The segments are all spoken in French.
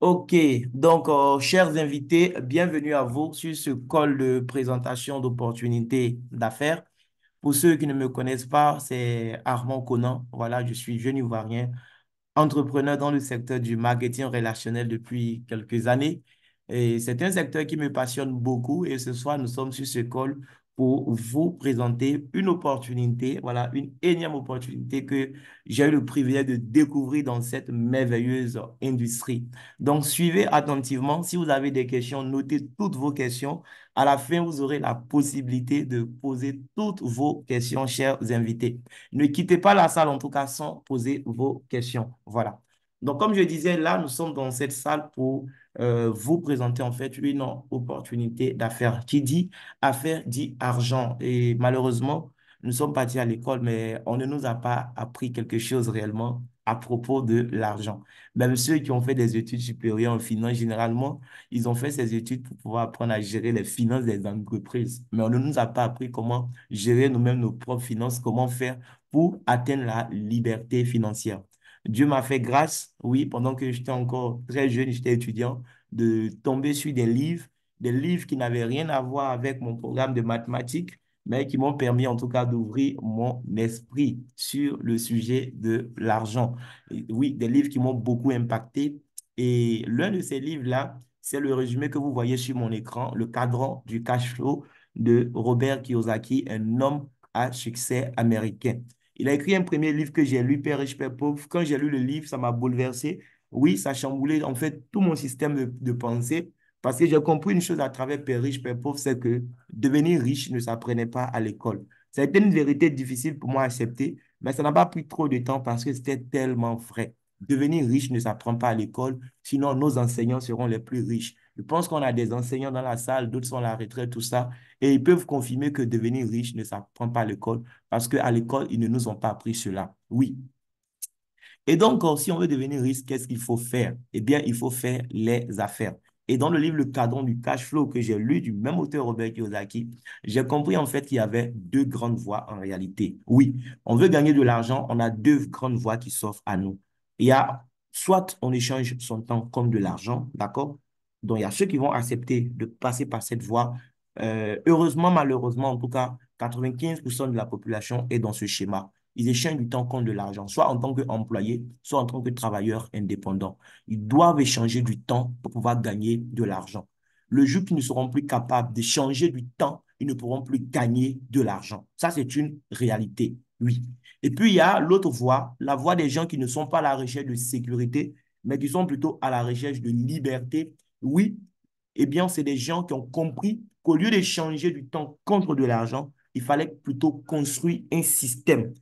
Ok, donc chers invités, bienvenue à vous sur ce call de présentation d'opportunités d'affaires. Pour ceux qui ne me connaissent pas, c'est Armand Conan. Voilà, je suis jeune Ivoirien, entrepreneur dans le secteur du marketing relationnel depuis quelques années. Et c'est un secteur qui me passionne beaucoup. Et ce soir, nous sommes sur ce call pour vous présenter une opportunité, voilà, une énième opportunité que j'ai eu le privilège de découvrir dans cette merveilleuse industrie. Donc, suivez attentivement. Si vous avez des questions, notez toutes vos questions. À la fin, vous aurez la possibilité de poser toutes vos questions, chers invités. Ne quittez pas la salle, en tout cas, sans poser vos questions. Voilà. Donc, comme je disais, là, nous sommes dans cette salle pour vous présenter en fait une opportunité d'affaires. Qui dit affaires dit argent. Et malheureusement, nous sommes partis à l'école, mais on ne nous a pas appris quelque chose réellement à propos de l'argent. Même ceux qui ont fait des études supérieures en finance, généralement, ils ont fait ces études pour pouvoir apprendre à gérer les finances des entreprises. Mais on ne nous a pas appris comment gérer nous-mêmes nos propres finances, comment faire pour atteindre la liberté financière. Dieu m'a fait grâce, oui, pendant que j'étais encore très jeune, j'étais étudiant, de tomber sur des livres qui n'avaient rien à voir avec mon programme de mathématiques, mais qui m'ont permis en tout cas d'ouvrir mon esprit sur le sujet de l'argent. Et oui, des livres qui m'ont beaucoup impacté. Et l'un de ces livres-là, c'est le résumé que vous voyez sur mon écran, Le cadran du cash flow de Robert Kiyosaki, un homme à succès américain. Il a écrit un premier livre que j'ai lu, Père riche, Père pauvre. Quand j'ai lu le livre, ça m'a bouleversé. Oui, ça a chamboulé en fait tout mon système de pensée parce que j'ai compris une chose à travers Père riche, Père pauvre, c'est que devenir riche ne s'apprenait pas à l'école. Ça a été une vérité difficile pour moi à accepter, mais ça n'a pas pris trop de temps parce que c'était tellement vrai. Devenir riche ne s'apprend pas à l'école, sinon nos enseignants seront les plus riches. Je pense qu'on a des enseignants dans la salle, d'autres sont à la retraite, tout ça, et ils peuvent confirmer que devenir riche ne s'apprend pas à l'école parce qu'à l'école, ils ne nous ont pas appris cela. Oui. Et donc, si on veut devenir riche, qu'est-ce qu'il faut faire? Eh bien, il faut faire les affaires. Et dans le livre Le cadran du cash flow que j'ai lu du même auteur Robert Kiyosaki, j'ai compris en fait qu'il y avait deux grandes voies en réalité. Oui, on veut gagner de l'argent, on a deux grandes voies qui s'offrent à nous. Il y a soit on échange son temps comme de l'argent, d'accord? Donc, il y a ceux qui vont accepter de passer par cette voie. Heureusement, malheureusement, en tout cas, 95% de la population est dans ce schéma. Ils échangent du temps contre de l'argent, soit en tant qu'employé, soit en tant que travailleur indépendant. Ils doivent échanger du temps pour pouvoir gagner de l'argent. Le jour qu'ils ne seront plus capables d'échanger du temps, ils ne pourront plus gagner de l'argent. Ça, c'est une réalité, oui. Et puis, il y a l'autre voie, la voie des gens qui ne sont pas à la recherche de sécurité, mais qui sont plutôt à la recherche de liberté. Oui, eh bien, c'est des gens qui ont compris qu'au lieu d'échanger du temps contre de l'argent, il fallait plutôt construire un système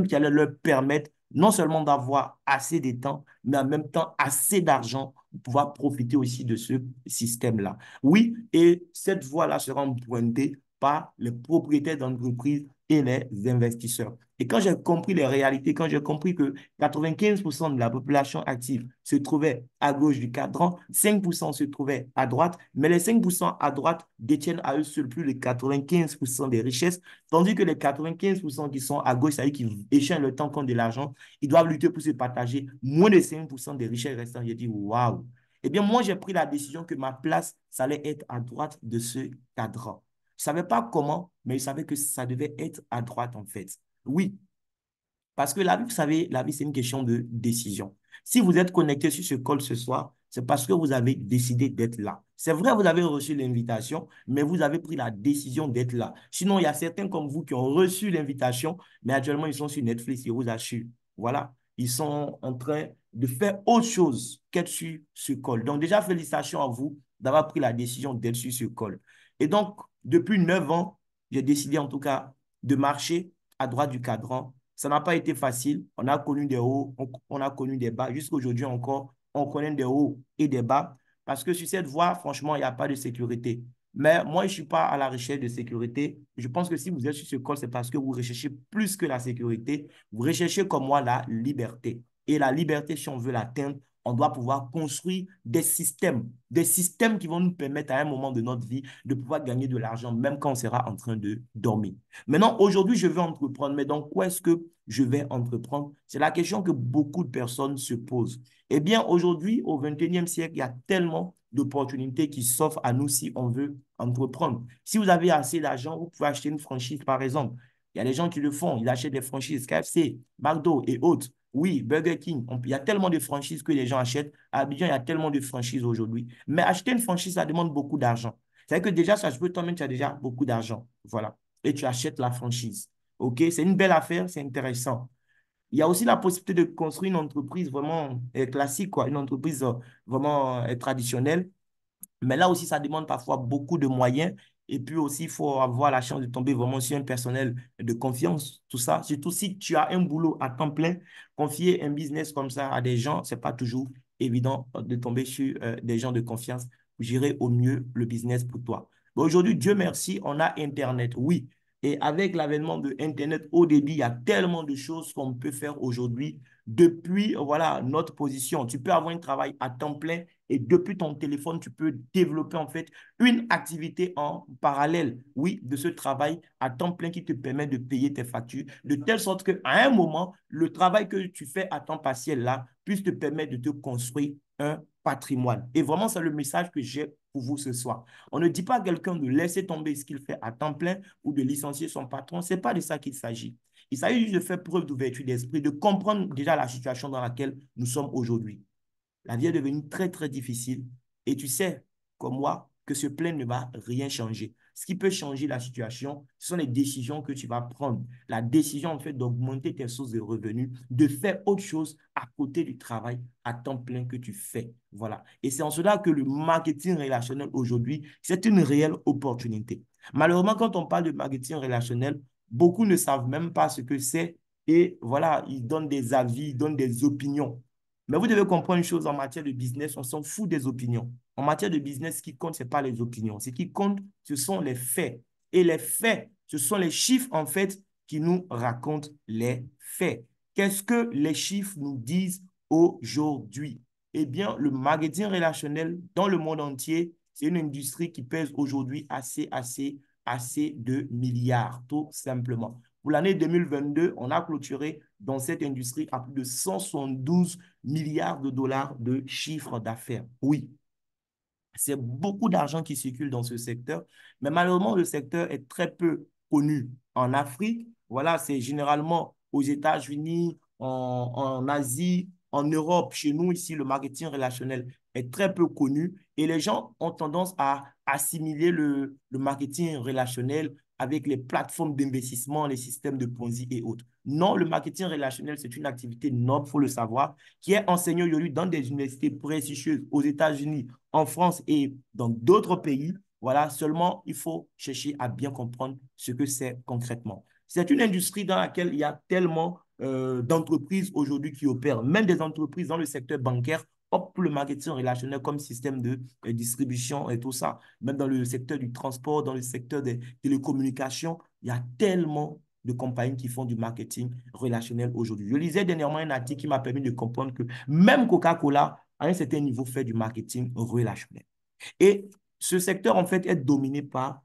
qui allait leur permettre non seulement d'avoir assez de temps, mais en même temps assez d'argent pour pouvoir profiter aussi de ce système-là. Oui, et cette voie-là sera empruntée par les propriétaires d'entreprises et les investisseurs. Et quand j'ai compris les réalités, quand j'ai compris que 95% de la population active se trouvait à gauche du cadran, 5% se trouvait à droite, mais les 5% à droite détiennent à eux seuls plus de 95% des richesses, tandis que les 95% qui sont à gauche, c'est-à-dire qui échangent le temps contre de l'argent, ils doivent lutter pour se partager moins de 5% des richesses restantes. J'ai dit, waouh! Eh bien, moi, j'ai pris la décision que ma place, ça allait être à droite de ce cadran. Je ne savais pas comment, mais je savais que ça devait être à droite, en fait. Oui, parce que la vie, vous savez, la vie, c'est une question de décision. Si vous êtes connecté sur ce call ce soir, c'est parce que vous avez décidé d'être là. C'est vrai, vous avez reçu l'invitation, mais vous avez pris la décision d'être là. Sinon, il y a certains comme vous qui ont reçu l'invitation, mais actuellement, ils sont sur Netflix, je vous assure. Voilà, ils sont en train de faire autre chose qu'être sur ce call. Donc, déjà, félicitations à vous d'avoir pris la décision d'être sur ce call. Et donc, depuis 9 ans, j'ai décidé en tout cas de marcher à droite du cadran. Ça n'a pas été facile. On a connu des hauts, on a connu des bas. Jusqu'à aujourd'hui encore, on connaît des hauts et des bas. Parce que sur cette voie, franchement, il n'y a pas de sécurité. Mais moi, je ne suis pas à la recherche de sécurité. Je pense que si vous êtes sur ce col, c'est parce que vous recherchez plus que la sécurité. Vous recherchez comme moi la liberté. Et la liberté, si on veut l'atteindre, on doit pouvoir construire des systèmes qui vont nous permettre à un moment de notre vie de pouvoir gagner de l'argent, même quand on sera en train de dormir. Maintenant, aujourd'hui, je veux entreprendre, mais dans quoi est-ce que je vais entreprendre? C'est la question que beaucoup de personnes se posent. Eh bien, aujourd'hui, au 21e siècle, il y a tellement d'opportunités qui s'offrent à nous si on veut entreprendre. Si vous avez assez d'argent, vous pouvez acheter une franchise, par exemple. Il y a des gens qui le font, ils achètent des franchises, KFC, McDo et autres. Oui, Burger King. Il y a tellement de franchises que les gens achètent. À Abidjan, il y a tellement de franchises aujourd'hui. Mais acheter une franchise, ça demande beaucoup d'argent. C'est-à-dire que déjà, ça se peut toi-même, tu as déjà beaucoup d'argent. Voilà. Et tu achètes la franchise. OK? C'est une belle affaire, c'est intéressant. Il y a aussi la possibilité de construire une entreprise vraiment classique, quoi, une entreprise vraiment traditionnelle. Mais là aussi, ça demande parfois beaucoup de moyens. Et puis aussi, il faut avoir la chance de tomber vraiment sur un personnel de confiance, tout ça. Surtout si tu as un boulot à temps plein, confier un business comme ça à des gens, c'est pas toujours évident de tomber sur des gens de confiance pour gérer au mieux le business pour toi. Mais aujourd'hui, Dieu merci, on a Internet, oui. Et avec l'avènement de Internet au débit, il y a tellement de choses qu'on peut faire aujourd'hui depuis voilà, notre position. Tu peux avoir un travail à temps plein et depuis ton téléphone, tu peux développer en fait une activité en parallèle, oui, de ce travail à temps plein qui te permet de payer tes factures, de telle sorte qu'à un moment, le travail que tu fais à temps partiel là puisse te permettre de te construire un patrimoine. Et vraiment, c'est le message que j'ai pour vous ce soir. On ne dit pas à quelqu'un de laisser tomber ce qu'il fait à temps plein ou de licencier son patron. Ce n'est pas de ça qu'il s'agit. Il s'agit juste de faire preuve d'ouverture d'esprit, de comprendre déjà la situation dans laquelle nous sommes aujourd'hui. La vie est devenue très, très difficile. Et tu sais, comme moi, que se plaindre ne va rien changer. Ce qui peut changer la situation, ce sont les décisions que tu vas prendre. La décision, en fait, d'augmenter tes sources de revenus, de faire autre chose à côté du travail à temps plein que tu fais. Voilà. Et c'est en cela que le marketing relationnel aujourd'hui, c'est une réelle opportunité. Malheureusement, quand on parle de marketing relationnel, beaucoup ne savent même pas ce que c'est. Et voilà, ils donnent des avis, ils donnent des opinions. Mais vous devez comprendre une chose en matière de business, on s'en fout des opinions. En matière de business, ce qui compte, ce n'est pas les opinions. Ce qui compte, ce sont les faits. Et les faits, ce sont les chiffres, en fait, qui nous racontent les faits. Qu'est-ce que les chiffres nous disent aujourd'hui? Eh bien, le marketing relationnel dans le monde entier, c'est une industrie qui pèse aujourd'hui assez de milliards, tout simplement. Pour l'année 2022, on a clôturé dans cette industrie à plus de 172 milliards de dollars de chiffre d'affaires. Oui, c'est beaucoup d'argent qui circule dans ce secteur, mais malheureusement, le secteur est très peu connu en Afrique. Voilà, c'est généralement aux États-Unis, en Asie, en Europe. Chez nous, ici, le marketing relationnel est très peu connu et les gens ont tendance à assimiler le marketing relationnel avec les plateformes d'investissement, les systèmes de Ponzi et autres. Non, le marketing relationnel, c'est une activité noble, il faut le savoir, qui est enseignée aujourd'hui dans des universités prestigieuses aux États-Unis, en France et dans d'autres pays. Voilà, seulement il faut chercher à bien comprendre ce que c'est concrètement. C'est une industrie dans laquelle il y a tellement d'entreprises aujourd'hui qui opèrent, même des entreprises dans le secteur bancaire optent pour le marketing relationnel comme système de distribution et tout ça. Même dans le secteur du transport, dans le secteur des télécommunications, il y a tellement de compagnies qui font du marketing relationnel aujourd'hui. Je lisais dernièrement un article qui m'a permis de comprendre que même Coca-Cola, à un certain niveau, fait du marketing relationnel. Et ce secteur, en fait, est dominé par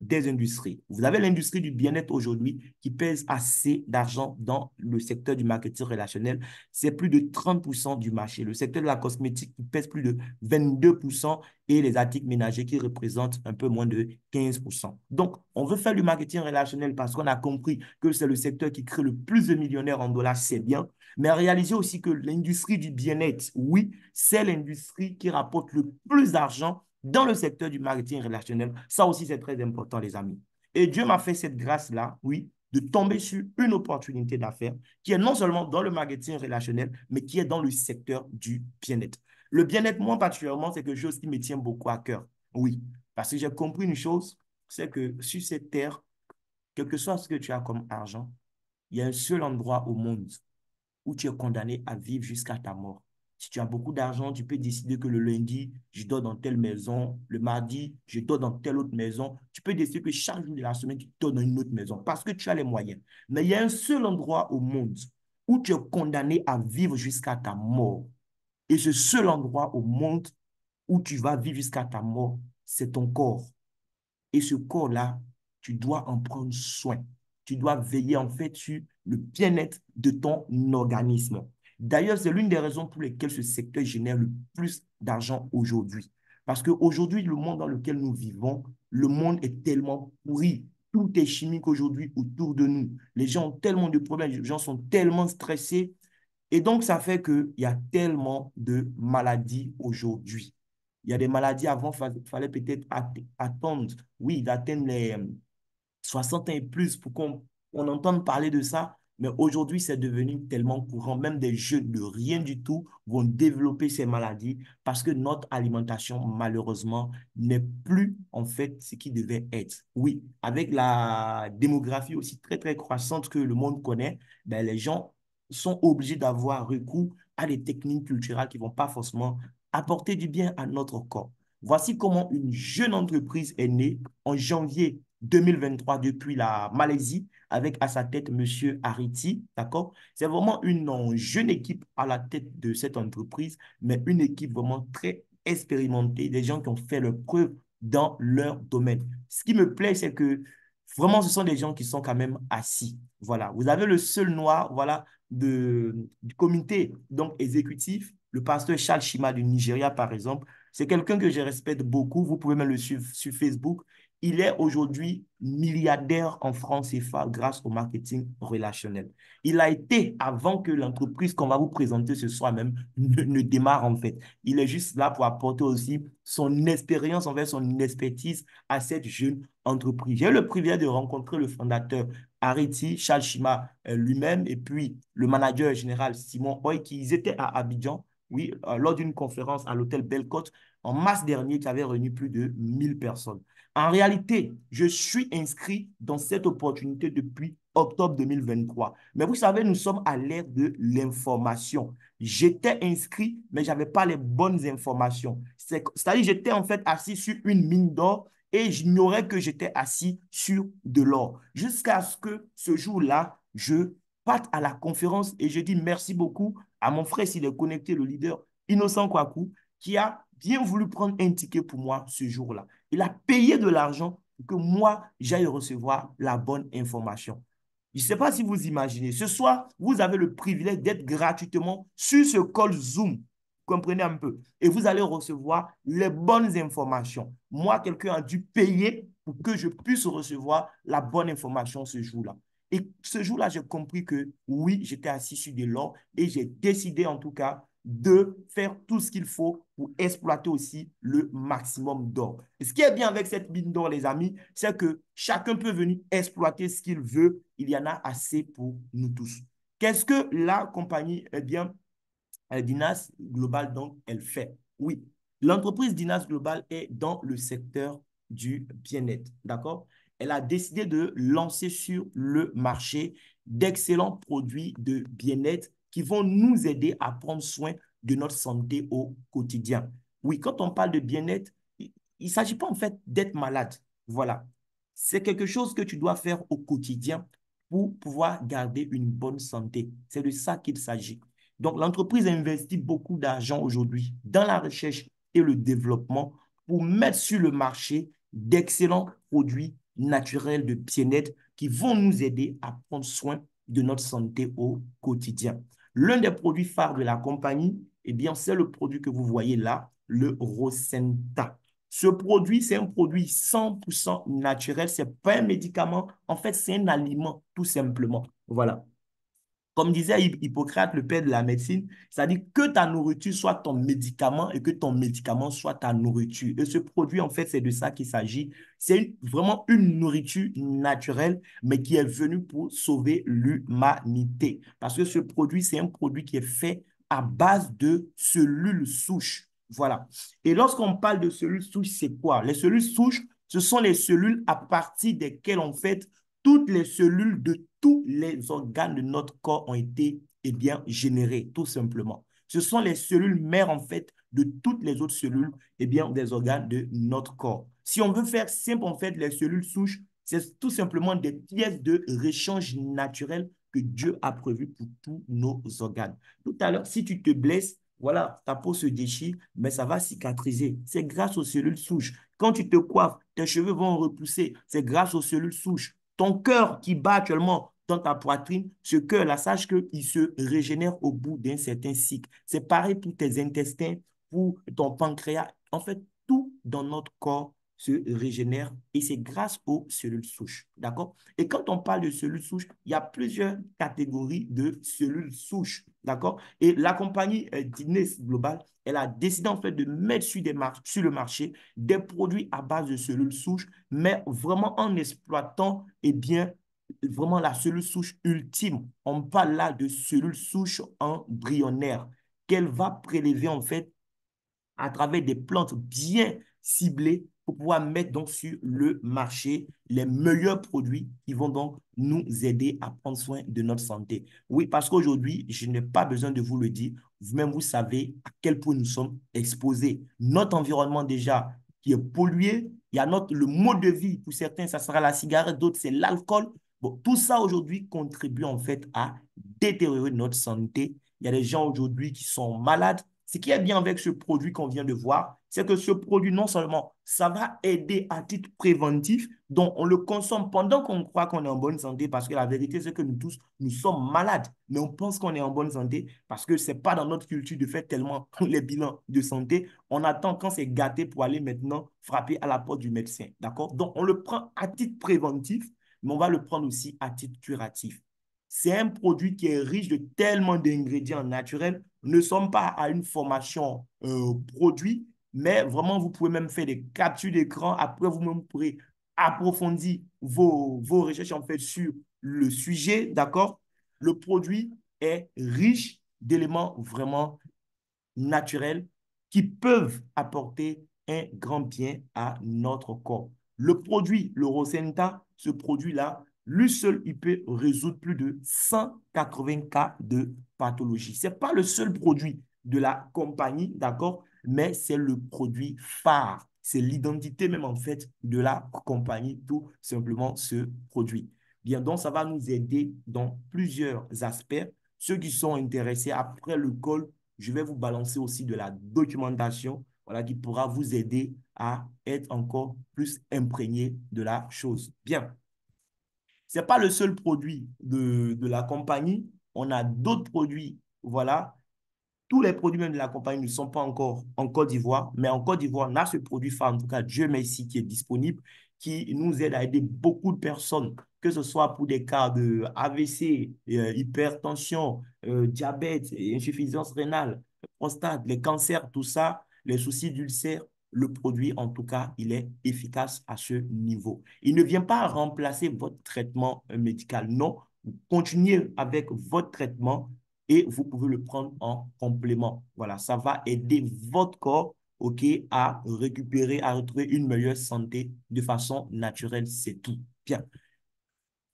des industries. Vous avez l'industrie du bien-être aujourd'hui qui pèse assez d'argent dans le secteur du marketing relationnel. C'est plus de 30% du marché. Le secteur de la cosmétique qui pèse plus de 22% et les articles ménagers qui représentent un peu moins de 15%. Donc, on veut faire du marketing relationnel parce qu'on a compris que c'est le secteur qui crée le plus de millionnaires en dollars, c'est bien. Mais réaliser aussi que l'industrie du bien-être, oui, c'est l'industrie qui rapporte le plus d'argent dans le secteur du marketing relationnel. Ça aussi, c'est très important, les amis. Et Dieu m'a fait cette grâce-là, oui, de tomber sur une opportunité d'affaires qui est non seulement dans le marketing relationnel, mais qui est dans le secteur du bien-être. Le bien-être, moi particulièrement, c'est quelque chose qui me tient beaucoup à cœur. Oui, parce que j'ai compris une chose, c'est que sur cette terre, quel que soit ce que tu as comme argent, il y a un seul endroit au monde où tu es condamné à vivre jusqu'à ta mort. Si tu as beaucoup d'argent, tu peux décider que le lundi, je dors dans telle maison, le mardi, je dors dans telle autre maison. Tu peux décider que chaque jour de la semaine, tu dors dans une autre maison parce que tu as les moyens. Mais il y a un seul endroit au monde où tu es condamné à vivre jusqu'à ta mort. Et ce seul endroit au monde où tu vas vivre jusqu'à ta mort, c'est ton corps. Et ce corps-là, tu dois en prendre soin. Tu dois veiller en fait sur le bien-être de ton organisme. D'ailleurs, c'est l'une des raisons pour lesquelles ce secteur génère le plus d'argent aujourd'hui. Parce qu'aujourd'hui, le monde dans lequel nous vivons, le monde est tellement pourri. Tout est chimique aujourd'hui autour de nous. Les gens ont tellement de problèmes, les gens sont tellement stressés. Et donc, ça fait qu'il y a tellement de maladies aujourd'hui. Il y a des maladies avant, il fallait peut-être attendre, oui, d'atteindre les 60 ans et plus pour qu'on entende parler de ça. Mais aujourd'hui, c'est devenu tellement courant. Même des jeunes de rien du tout vont développer ces maladies parce que notre alimentation, malheureusement, n'est plus en fait ce qui devait être. Oui, avec la démographie aussi très, très croissante que le monde connaît, ben, les gens sont obligés d'avoir recours à des techniques culturelles qui ne vont pas forcément apporter du bien à notre corps. Voici comment une jeune entreprise est née en janvier 2023 depuis la Malaisie avec à sa tête Monsieur Ariti, d'accord? C'est vraiment une jeune équipe à la tête de cette entreprise, mais une équipe vraiment très expérimentée, des gens qui ont fait leur preuve dans leur domaine. Ce qui me plaît, c'est que vraiment, ce sont des gens qui sont quand même assis. Voilà, vous avez le seul noir, voilà, du comité donc exécutif, le pasteur Charles Shima du Nigeria, par exemple. C'est quelqu'un que je respecte beaucoup. Vous pouvez même le suivre sur Facebook. Il est aujourd'hui milliardaire en francs CFA grâce au marketing relationnel. Il a été avant que l'entreprise qu'on va vous présenter ce soir même ne démarre en fait. Il est juste là pour apporter aussi son expérience, en fait, son expertise à cette jeune entreprise. J'ai eu le privilège de rencontrer le fondateur Areti, Charles Shima lui-même, et puis le manager général Simon Hoy, qui ils étaient à Abidjan, oui, lors d'une conférence à l'hôtel Bellecote en mars dernier, qui avait réuni plus de 1000 personnes. En réalité, je suis inscrit dans cette opportunité depuis octobre 2023. Mais vous savez, nous sommes à l'ère de l'information. J'étais inscrit, mais je n'avais pas les bonnes informations. C'est-à-dire, j'étais en fait assis sur une mine d'or et j'ignorais que j'étais assis sur de l'or. Jusqu'à ce que ce jour-là, je parte à la conférence et je dis merci beaucoup à mon frère, s'il est connecté, le leader Innocent Kwaku, qui a bien voulu prendre un ticket pour moi ce jour-là. Il a payé de l'argent pour que moi, j'aille recevoir la bonne information. Je ne sais pas si vous imaginez. Ce soir, vous avez le privilège d'être gratuitement sur ce call Zoom. Vous comprenez un peu. Et vous allez recevoir les bonnes informations. Moi, quelqu'un a dû payer pour que je puisse recevoir la bonne information ce jour-là. Et ce jour-là, j'ai compris que oui, j'étais assis sur de l'or et j'ai décidé en tout cas de faire tout ce qu'il faut pour exploiter aussi le maximum d'or. Et ce qui est bien avec cette mine d'or, les amis, c'est que chacun peut venir exploiter ce qu'il veut. Il y en a assez pour nous tous. Qu'est-ce que la compagnie, eh bien, Dinas Global, donc, elle fait? Oui, l'entreprise Dinas Global est dans le secteur du bien-être, d'accord? Elle a décidé de lancer sur le marché d'excellents produits de bien-être qui vont nous aider à prendre soin de notre santé au quotidien. Oui, quand on parle de bien-être, il ne s'agit pas en fait d'être malade. Voilà. C'est quelque chose que tu dois faire au quotidien pour pouvoir garder une bonne santé. C'est de ça qu'il s'agit. Donc, l'entreprise investit beaucoup d'argent aujourd'hui dans la recherche et le développement pour mettre sur le marché d'excellents produits naturels de bien-être qui vont nous aider à prendre soin de notre santé au quotidien. L'un des produits phares de la compagnie, eh bien, c'est le produit que vous voyez là, le Rosenta. Ce produit, c'est un produit 100% naturel. Ce n'est pas un médicament. En fait, c'est un aliment, tout simplement. Voilà. Comme disait Hippocrate, le père de la médecine, c'est-à-dire que ta nourriture soit ton médicament et que ton médicament soit ta nourriture. Et ce produit, en fait, c'est de ça qu'il s'agit. C'est vraiment une nourriture naturelle, mais qui est venue pour sauver l'humanité. Parce que ce produit, c'est un produit qui est fait à base de cellules souches. Voilà. Et lorsqu'on parle de cellules souches, c'est quoi? Les cellules souches, ce sont les cellules à partir desquelles, en fait, toutes les cellules de tous les organes de notre corps ont été générées, tout simplement. Ce sont les cellules mères, en fait, de toutes les autres cellules des organes de notre corps. Si on veut faire simple, en fait, les cellules souches, c'est tout simplement des pièces de réchange naturel que Dieu a prévu pour tous nos organes. Tout à l'heure, si tu te blesses, voilà, ta peau se déchire, mais ça va cicatriser. C'est grâce aux cellules souches. Quand tu te coiffes, tes cheveux vont repousser. C'est grâce aux cellules souches. Ton cœur qui bat actuellement, dans ta poitrine, ce cœur-là, sache qu'il se régénère au bout d'un certain cycle. C'est pareil pour tes intestins, pour ton pancréas. En fait, tout dans notre corps se régénère et c'est grâce aux cellules souches. D'accord? Et quand on parle de cellules souches, il y a plusieurs catégories de cellules souches. D'accord? Et la compagnie Guinness Global, elle a décidé en fait de mettre sur le marché des produits à base de cellules souches, mais vraiment en exploitant, eh bien, vraiment la cellule souche ultime. On parle là de cellules souches embryonnaires qu'elle va prélever en fait à travers des plantes bien ciblées pour pouvoir mettre donc sur le marché les meilleurs produits qui vont donc nous aider à prendre soin de notre santé. Oui, parce qu'aujourd'hui, je n'ai pas besoin de vous le dire, vous-même vous savez à quel point nous sommes exposés. Notre environnement déjà qui est pollué, il y a le mode de vie, pour certains, ça sera la cigarette, d'autres, c'est l'alcool. Bon, tout ça aujourd'hui contribue en fait à détériorer notre santé. Il y a des gens aujourd'hui qui sont malades. Ce qui est bien avec ce produit qu'on vient de voir, c'est que ce produit, non seulement ça va aider à titre préventif, donc on le consomme pendant qu'on croit qu'on est en bonne santé, parce que la vérité, c'est que nous tous, nous sommes malades, mais on pense qu'on est en bonne santé parce que ce n'est pas dans notre culture de faire tellement les bilans de santé. On attend quand c'est gâté pour aller maintenant frapper à la porte du médecin. D'accord? Donc, on le prend à titre préventif, mais on va le prendre aussi à titre curatif. C'est un produit qui est riche de tellement d'ingrédients naturels. Nous ne sommes pas à une formation produit, mais vraiment, vous pouvez même faire des captures d'écran. Après, vous-même pourrez approfondir vos recherches en fait sur le sujet, d'accord? Le produit est riche d'éléments vraiment naturels qui peuvent apporter un grand bien à notre corps. Le produit, le Rosenta, ce produit-là, lui seul, il peut résoudre plus de 180 cas de pathologie. Ce n'est pas le seul produit de la compagnie, d'accord, mais c'est le produit phare. C'est l'identité même en fait de la compagnie, tout simplement ce produit. Bien, donc ça va nous aider dans plusieurs aspects. Ceux qui sont intéressés après le call, je vais vous balancer aussi de la documentation, voilà, qui pourra vous aider à être encore plus imprégné de la chose. Bien, ce n'est pas le seul produit de la compagnie. On a d'autres produits, voilà. Tous les produits même de la compagnie ne sont pas encore en Côte d'Ivoire, mais en Côte d'Ivoire, on a ce produit phare, en tout cas, Dieu merci, qui est disponible, qui nous aide à aider beaucoup de personnes, que ce soit pour des cas de AVC, hypertension, diabète, insuffisance rénale, prostate, les cancers, tout ça, les soucis d'ulcères. Le produit, en tout cas, il est efficace à ce niveau. Il ne vient pas remplacer votre traitement médical. Non, vous continuez avec votre traitement et vous pouvez le prendre en complément. Voilà, ça va aider votre corps, OK, à récupérer, à retrouver une meilleure santé de façon naturelle. C'est tout. Bien.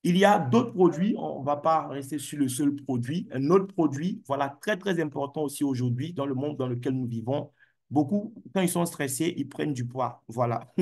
Il y a d'autres produits, on ne va pas rester sur le seul produit. Un autre produit, voilà, très, très important aussi aujourd'hui dans le monde dans lequel nous vivons. Beaucoup, quand ils sont stressés, ils prennent du poids. Voilà.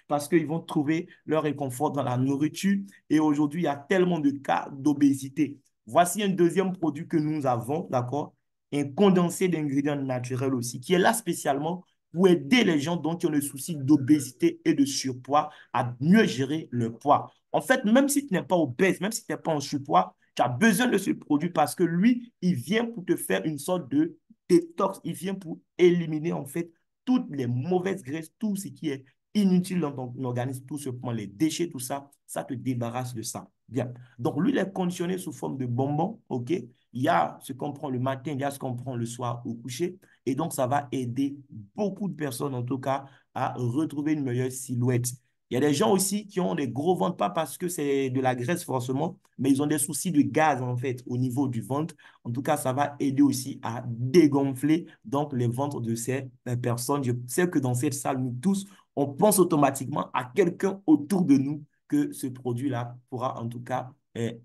Parce qu'ils vont trouver leur réconfort dans la nourriture. Et aujourd'hui, il y a tellement de cas d'obésité. Voici un deuxième produit que nous avons, d'accord? Un condensé d'ingrédients naturels aussi, qui est là spécialement pour aider les gens dont ils ont le souci d'obésité et de surpoids à mieux gérer le poids. En fait, même si tu n'es pas obèse, même si tu n'es pas en surpoids, tu as besoin de ce produit parce que lui, il vient pour te faire une sorte de détox. Il vient pour éliminer en fait toutes les mauvaises graisses, tout ce qui est inutile dans ton organisme, tout ce point, les déchets, tout ça, ça te débarrasse de ça. Bien. Donc, lui, il est conditionné sous forme de bonbons, OK? Il y a ce qu'on prend le matin, il y a ce qu'on prend le soir au coucher. Et donc, ça va aider beaucoup de personnes, en tout cas, à retrouver une meilleure silhouette. Il y a des gens aussi qui ont des gros ventres, pas parce que c'est de la graisse forcément, mais ils ont des soucis de gaz en fait au niveau du ventre. En tout cas, ça va aider aussi à dégonfler donc les ventres de ces personnes. Je sais que dans cette salle, nous tous, on pense automatiquement à quelqu'un autour de nous que ce produit-là pourra en tout cas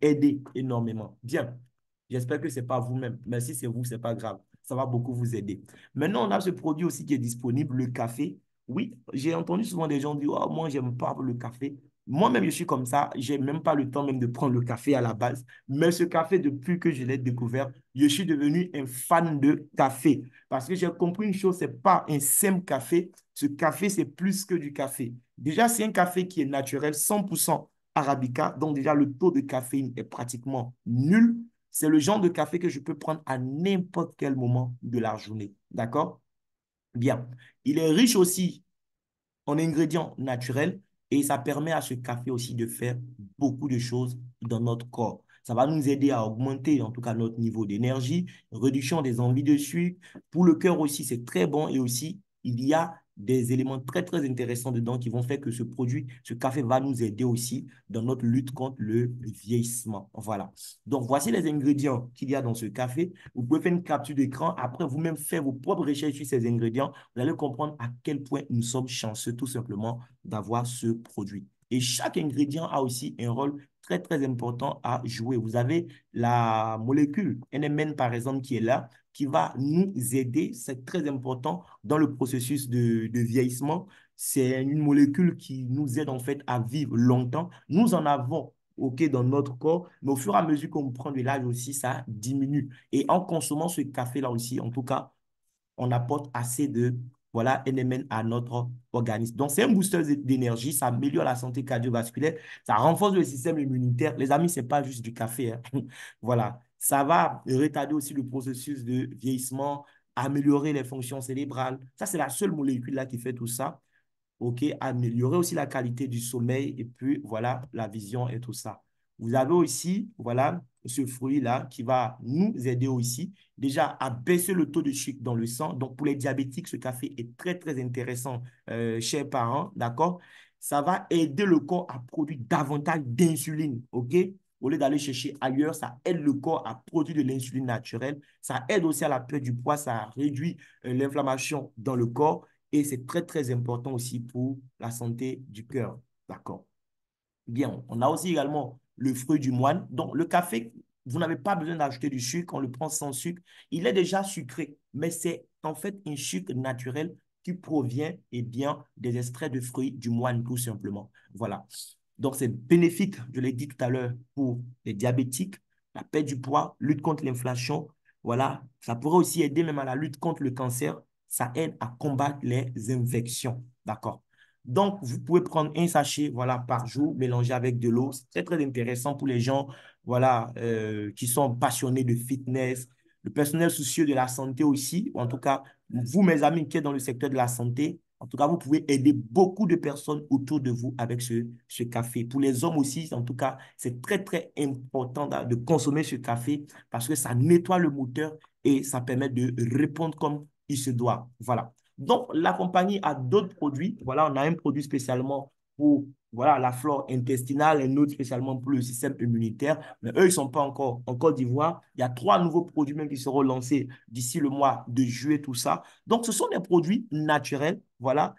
aider énormément. Bien, j'espère que ce n'est pas vous-même, mais si c'est vous, ce n'est pas grave. Ça va beaucoup vous aider. Maintenant, on a ce produit aussi qui est disponible, le café. Oui, j'ai entendu souvent des gens dire, oh, moi, j'aime pas le café. Moi-même, je suis comme ça. J'ai même pas le temps même de prendre le café à la base. Mais ce café, depuis que je l'ai découvert, je suis devenu un fan de café. Parce que j'ai compris une chose, c'est pas un simple café. Ce café, c'est plus que du café. Déjà, c'est un café qui est naturel, 100%. Arabica, donc déjà le taux de caféine est pratiquement nul. C'est le genre de café que je peux prendre à n'importe quel moment de la journée. D'accord? Bien. Il est riche aussi en ingrédients naturels et ça permet à ce café aussi de faire beaucoup de choses dans notre corps. Ça va nous aider à augmenter en tout cas notre niveau d'énergie, réduction des envies de sucre. Pour le cœur aussi, c'est très bon et aussi il y a des éléments très très intéressants dedans qui vont faire que ce produit, ce café va nous aider aussi dans notre lutte contre le vieillissement. Voilà. Donc voici les ingrédients qu'il y a dans ce café. Vous pouvez faire une capture d'écran, après vous-même faire vos propres recherches sur ces ingrédients. Vous allez comprendre à quel point nous sommes chanceux tout simplement d'avoir ce produit. Et chaque ingrédient a aussi un rôle très, très important à jouer. Vous avez la molécule NMN, par exemple, qui est là, qui va nous aider. C'est très important dans le processus de vieillissement. C'est une molécule qui nous aide en fait à vivre longtemps. Nous en avons OK, dans notre corps, mais au fur et à mesure qu'on prend de l'âge aussi, ça diminue. Et en consommant ce café-là aussi, en tout cas, on apporte assez de voilà, NMN à notre organisme. Donc, c'est un booster d'énergie, ça améliore la santé cardiovasculaire, ça renforce le système immunitaire. Les amis, ce n'est pas juste du café, hein. Voilà, ça va retarder aussi le processus de vieillissement, améliorer les fonctions cérébrales. Ça, c'est la seule molécule là qui fait tout ça. OK, améliorer aussi la qualité du sommeil et puis voilà, la vision et tout ça. Vous avez aussi, voilà, ce fruit-là qui va nous aider aussi déjà à baisser le taux de sucre dans le sang. Donc, pour les diabétiques, ce café est très, très intéressant, chers parents, d'accord? Ça va aider le corps à produire davantage d'insuline, OK? Au lieu d'aller chercher ailleurs, ça aide le corps à produire de l'insuline naturelle. Ça aide aussi à la perte du poids, ça réduit l'inflammation dans le corps. Et c'est très, très important aussi pour la santé du cœur. D'accord. Bien, on a aussi également le fruit du moine. Donc, le café, vous n'avez pas besoin d'ajouter du sucre, on le prend sans sucre. Il est déjà sucré, mais c'est en fait un sucre naturel qui provient eh bien, des extraits de fruits du moine, tout simplement. Voilà. Donc, c'est bénéfique, je l'ai dit tout à l'heure, pour les diabétiques, la perte du poids, lutte contre l'inflation. Voilà. Ça pourrait aussi aider même à la lutte contre le cancer. Ça aide à combattre les infections. D'accord. Donc, vous pouvez prendre un sachet voilà, par jour, mélanger avec de l'eau. C'est très, très intéressant pour les gens voilà, qui sont passionnés de fitness, le personnel soucieux de la santé aussi. En tout cas, vous, mes amis qui êtes dans le secteur de la santé, en tout cas, vous pouvez aider beaucoup de personnes autour de vous avec ce café. Pour les hommes aussi, en tout cas, c'est très, très important de consommer ce café parce que ça nettoie le moteur et ça permet de répondre comme il se doit. Voilà. Donc, la compagnie a d'autres produits. Voilà, on a un produit spécialement pour voilà, la flore intestinale, un autre spécialement pour le système immunitaire. Mais eux, ils ne sont pas encore en Côte d'Ivoire. Il y a 3 nouveaux produits même qui seront lancés d'ici le mois de juillet, tout ça. Donc, ce sont des produits naturels, voilà,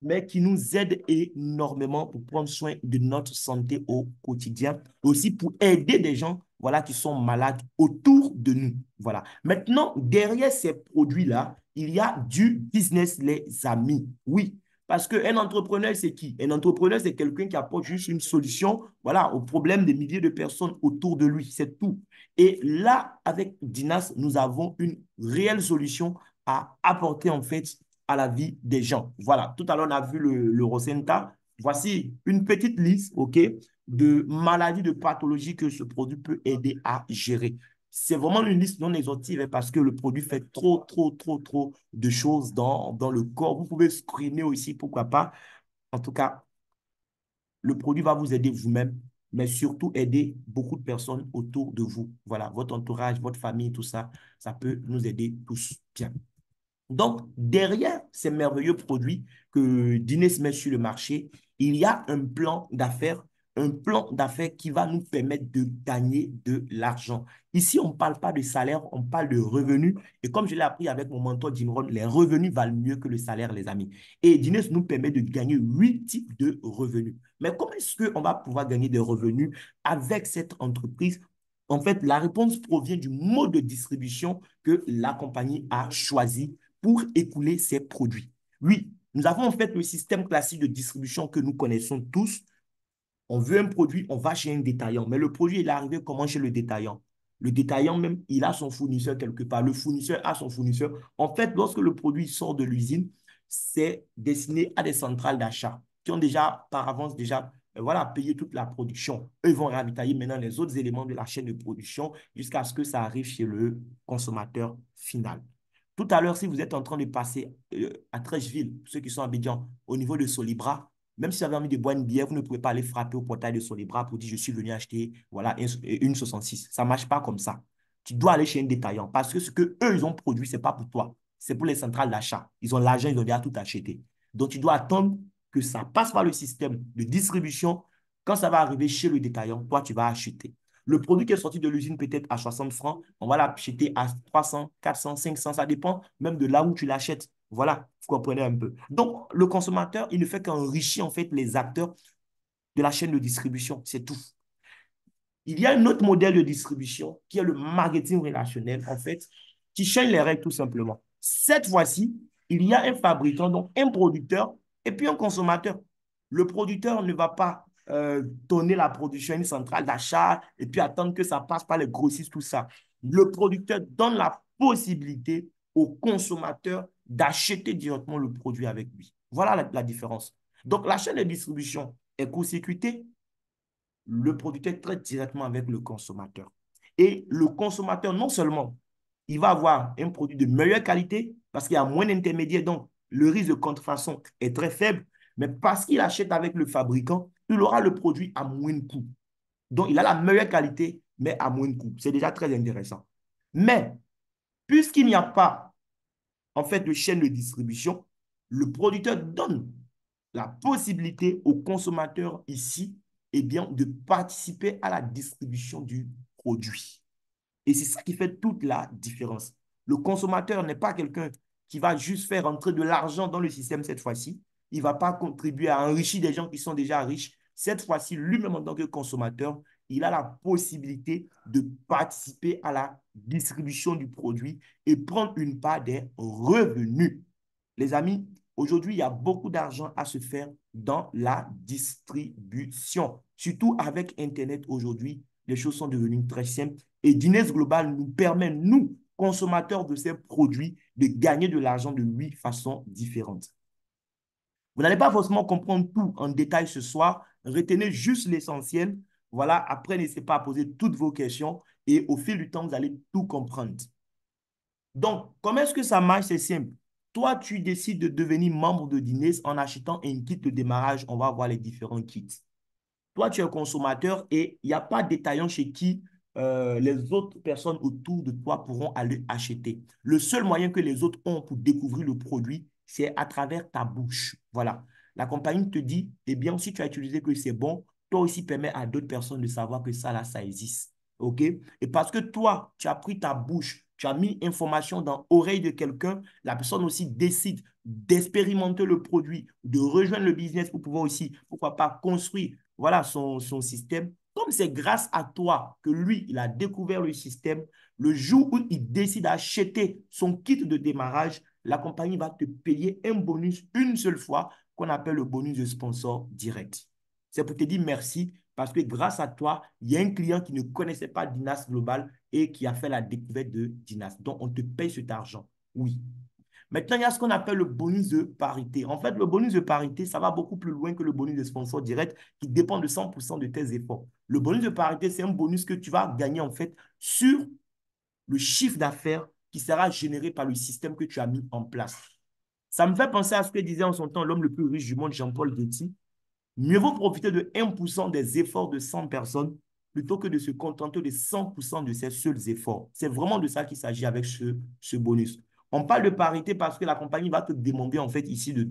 mais qui nous aident énormément pour prendre soin de notre santé au quotidien, aussi pour aider des gens voilà, qui sont malades autour de nous. Voilà. Maintenant, derrière ces produits-là, il y a du business, les amis. Oui, parce qu'un entrepreneur, c'est qui? Un entrepreneur, c'est quelqu'un qui apporte juste une solution voilà, aux problèmes des milliers de personnes autour de lui. C'est tout. Et là, avec Dinas, nous avons une réelle solution à apporter en fait à la vie des gens. Voilà, tout à l'heure, on a vu le Rosenta. Voici une petite liste, OK, de maladies, de pathologies que ce produit peut aider à gérer. C'est vraiment une liste non exhaustive hein, parce que le produit fait trop, trop, trop, trop de choses dans le corps. Vous pouvez screener aussi, pourquoi pas. En tout cas, le produit va vous aider vous-même, mais surtout aider beaucoup de personnes autour de vous. Voilà, votre entourage, votre famille, tout ça, ça peut nous aider tous bien. Donc, derrière ces merveilleux produits que Dines met sur le marché, il y a un plan d'affaires qui va nous permettre de gagner de l'argent. Ici, on ne parle pas de salaire, on parle de revenus. Et comme je l'ai appris avec mon mentor Jimron, les revenus valent mieux que le salaire, les amis. Et Dines nous permet de gagner 8 types de revenus. Mais comment est-ce qu'on va pouvoir gagner des revenus avec cette entreprise? En fait, la réponse provient du mode de distribution que la compagnie a choisi pour écouler ses produits. Oui, nous avons en fait le système classique de distribution que nous connaissons tous. On veut un produit, on va chez un détaillant. Mais le produit, il est arrivé comment chez le détaillant? Le détaillant même, il a son fournisseur quelque part. Le fournisseur a son fournisseur. En fait, lorsque le produit sort de l'usine, c'est destiné à des centrales d'achat qui ont déjà, par avance, déjà voilà, payer toute la production. Eux vont ravitailler maintenant les autres éléments de la chaîne de production jusqu'à ce que ça arrive chez le consommateur final. Tout à l'heure, si vous êtes en train de passer à Trècheville, ceux qui sont à Abidjan, au niveau de Solibra, même si vous avez envie de boire une bière, vous ne pouvez pas aller frapper au portail de Solibra pour dire je suis venu acheter voilà, une 66. Ça ne marche pas comme ça. Tu dois aller chez un détaillant parce que ce que eux ils ont produit, ce n'est pas pour toi. C'est pour les centrales d'achat. Ils ont l'argent, ils ont déjà tout acheté. Donc, tu dois attendre que ça passe par le système de distribution. Quand ça va arriver chez le détaillant, toi, tu vas acheter. Le produit qui est sorti de l'usine peut-être à 60 francs, on va l'acheter à 300, 400, 500, ça dépend même de là où tu l'achètes. Voilà, vous comprenez un peu. Donc, le consommateur, il ne fait qu'enrichir en fait les acteurs de la chaîne de distribution, c'est tout. Il y a un autre modèle de distribution qui est le marketing relationnel, en fait, qui change les règles tout simplement. Cette fois-ci, il y a un fabricant, donc un producteur, et puis un consommateur. Le producteur ne va pas donner la production à une centrale d'achat et puis attendre que ça passe par les grossistes, tout ça. Le producteur donne la possibilité au consommateur d'acheter directement le produit avec lui. Voilà la différence. Donc, la chaîne de distribution est court-circuitée, le producteur traite directement avec le consommateur. Et le consommateur, non seulement, il va avoir un produit de meilleure qualité parce qu'il y a moins d'intermédiaires, donc le risque de contrefaçon est très faible, mais parce qu'il achète avec le fabricant, il aura le produit à moins de coût. Donc, il a la meilleure qualité, mais à moins de coût. C'est déjà très intéressant. Mais, puisqu'il n'y a pas, en fait, de chaîne de distribution, le producteur donne la possibilité aux consommateurs ici eh bien, de participer à la distribution du produit. Et c'est ça qui fait toute la différence. Le consommateur n'est pas quelqu'un qui va juste faire entrer de l'argent dans le système cette fois-ci. Il ne va pas contribuer à enrichir des gens qui sont déjà riches. Cette fois-ci, lui-même en tant que consommateur, il a la possibilité de participer à la distribution du produit et prendre une part des revenus. Les amis, aujourd'hui, il y a beaucoup d'argent à se faire dans la distribution. Surtout avec Internet aujourd'hui, les choses sont devenues très simples. Et Guinness Global nous permet, nous, consommateurs de ces produits, de gagner de l'argent de 8 façons différentes. Vous n'allez pas forcément comprendre tout en détail ce soir. Retenez juste l'essentiel. Voilà, après, n'hésitez pas à poser toutes vos questions et au fil du temps, vous allez tout comprendre. Donc, comment est-ce que ça marche? C'est simple. Toi, tu décides de devenir membre de Guinness en achetant un kit de démarrage. On va voir les différents kits. Toi, tu es un consommateur et il n'y a pas de détaillant chez qui les autres personnes autour de toi pourront aller acheter. Le seul moyen que les autres ont pour découvrir le produit, c'est à travers ta bouche. Voilà. La compagnie te dit, eh bien, si tu as utilisé que c'est bon, toi aussi permets à d'autres personnes de savoir que ça, là, ça existe. OK? Et parce que toi, tu as pris ta bouche, tu as mis information dans l'oreille de quelqu'un, la personne aussi décide d'expérimenter le produit, de rejoindre le business pour pouvoir aussi, pourquoi pas, construire voilà son système. Comme c'est grâce à toi que lui, il a découvert le système, le jour où il décide d'acheter son kit de démarrage, la compagnie va te payer un bonus une seule fois qu'on appelle le bonus de sponsor direct. C'est pour te dire merci parce que grâce à toi, il y a un client qui ne connaissait pas Dinas Global et qui a fait la découverte de Dinas. Donc, on te paye cet argent. Oui. Maintenant, il y a ce qu'on appelle le bonus de parité. En fait, le bonus de parité, ça va beaucoup plus loin que le bonus de sponsor direct qui dépend de 100% de tes efforts. Le bonus de parité, c'est un bonus que tu vas gagner en fait sur le chiffre d'affaires qui sera généré par le système que tu as mis en place. Ça me fait penser à ce que disait en son temps l'homme le plus riche du monde, Jean-Paul Gaultier. Mieux vaut profiter de 1% des efforts de 100 personnes plutôt que de se contenter de 100% de ses seuls efforts. C'est vraiment de ça qu'il s'agit avec ce bonus. On parle de parité parce que la compagnie va te demander en fait ici de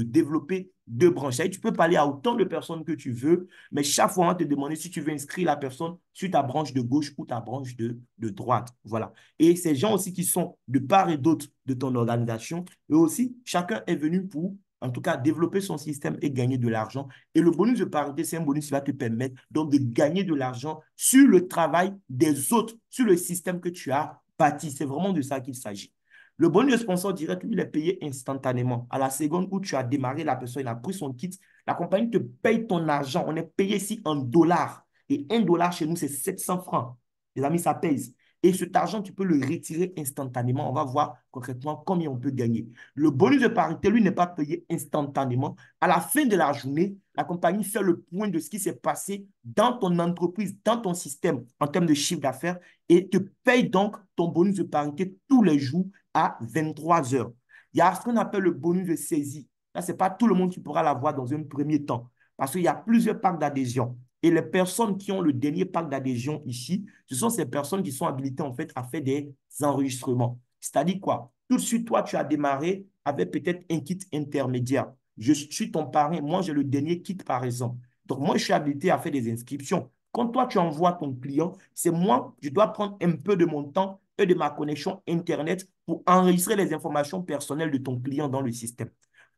développer deux branches. Et tu peux parler à autant de personnes que tu veux, mais chaque fois on va te demander si tu veux inscrire la personne sur ta branche de gauche ou ta branche de droite. Voilà. Et ces gens aussi qui sont de part et d'autre de ton organisation, eux aussi, chacun est venu pour en tout cas, développer son système et gagner de l'argent. Et le bonus de parité, c'est un bonus qui va te permettre donc de gagner de l'argent sur le travail des autres, sur le système que tu as bâti. C'est vraiment de ça qu'il s'agit. Le bonus de sponsor direct, lui, il est payé instantanément. À la seconde où tu as démarré, la personne a pris son kit, la compagnie te paye ton argent. On est payé ici en dollars. Et un dollar chez nous, c'est 700 francs. Les amis, ça pèse. Et cet argent, tu peux le retirer instantanément. On va voir concrètement combien on peut gagner. Le bonus de parité, lui, n'est pas payé instantanément. À la fin de la journée, la compagnie fait le point de ce qui s'est passé dans ton entreprise, dans ton système en termes de chiffre d'affaires et te paye donc ton bonus de parité tous les jours à 23 heures. Il y a ce qu'on appelle le bonus de saisie. Là, ce n'est pas tout le monde qui pourra l'avoir dans un premier temps parce qu'il y a plusieurs packs d'adhésion. Et les personnes qui ont le dernier pack d'adhésion ici, ce sont ces personnes qui sont habilitées en fait à faire des enregistrements. C'est-à-dire quoi? Tout de suite, toi, tu as démarré avec peut-être un kit intermédiaire. Je suis ton parrain, moi j'ai le dernier kit par exemple. Donc moi, je suis habilité à faire des inscriptions. Quand toi, tu envoies ton client, c'est moi, je dois prendre un peu de mon temps et de ma connexion Internet pour enregistrer les informations personnelles de ton client dans le système.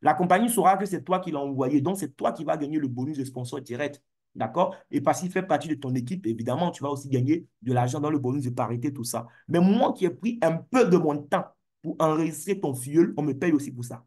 La compagnie saura que c'est toi qui l'as envoyé, donc c'est toi qui vas gagner le bonus de sponsor direct. D'accord? Et parce qu'il fait partie de ton équipe, évidemment, tu vas aussi gagner de l'argent dans le bonus de parité, tout ça. Mais moi qui ai pris un peu de mon temps pour enregistrer ton filleul, on me paye aussi pour ça.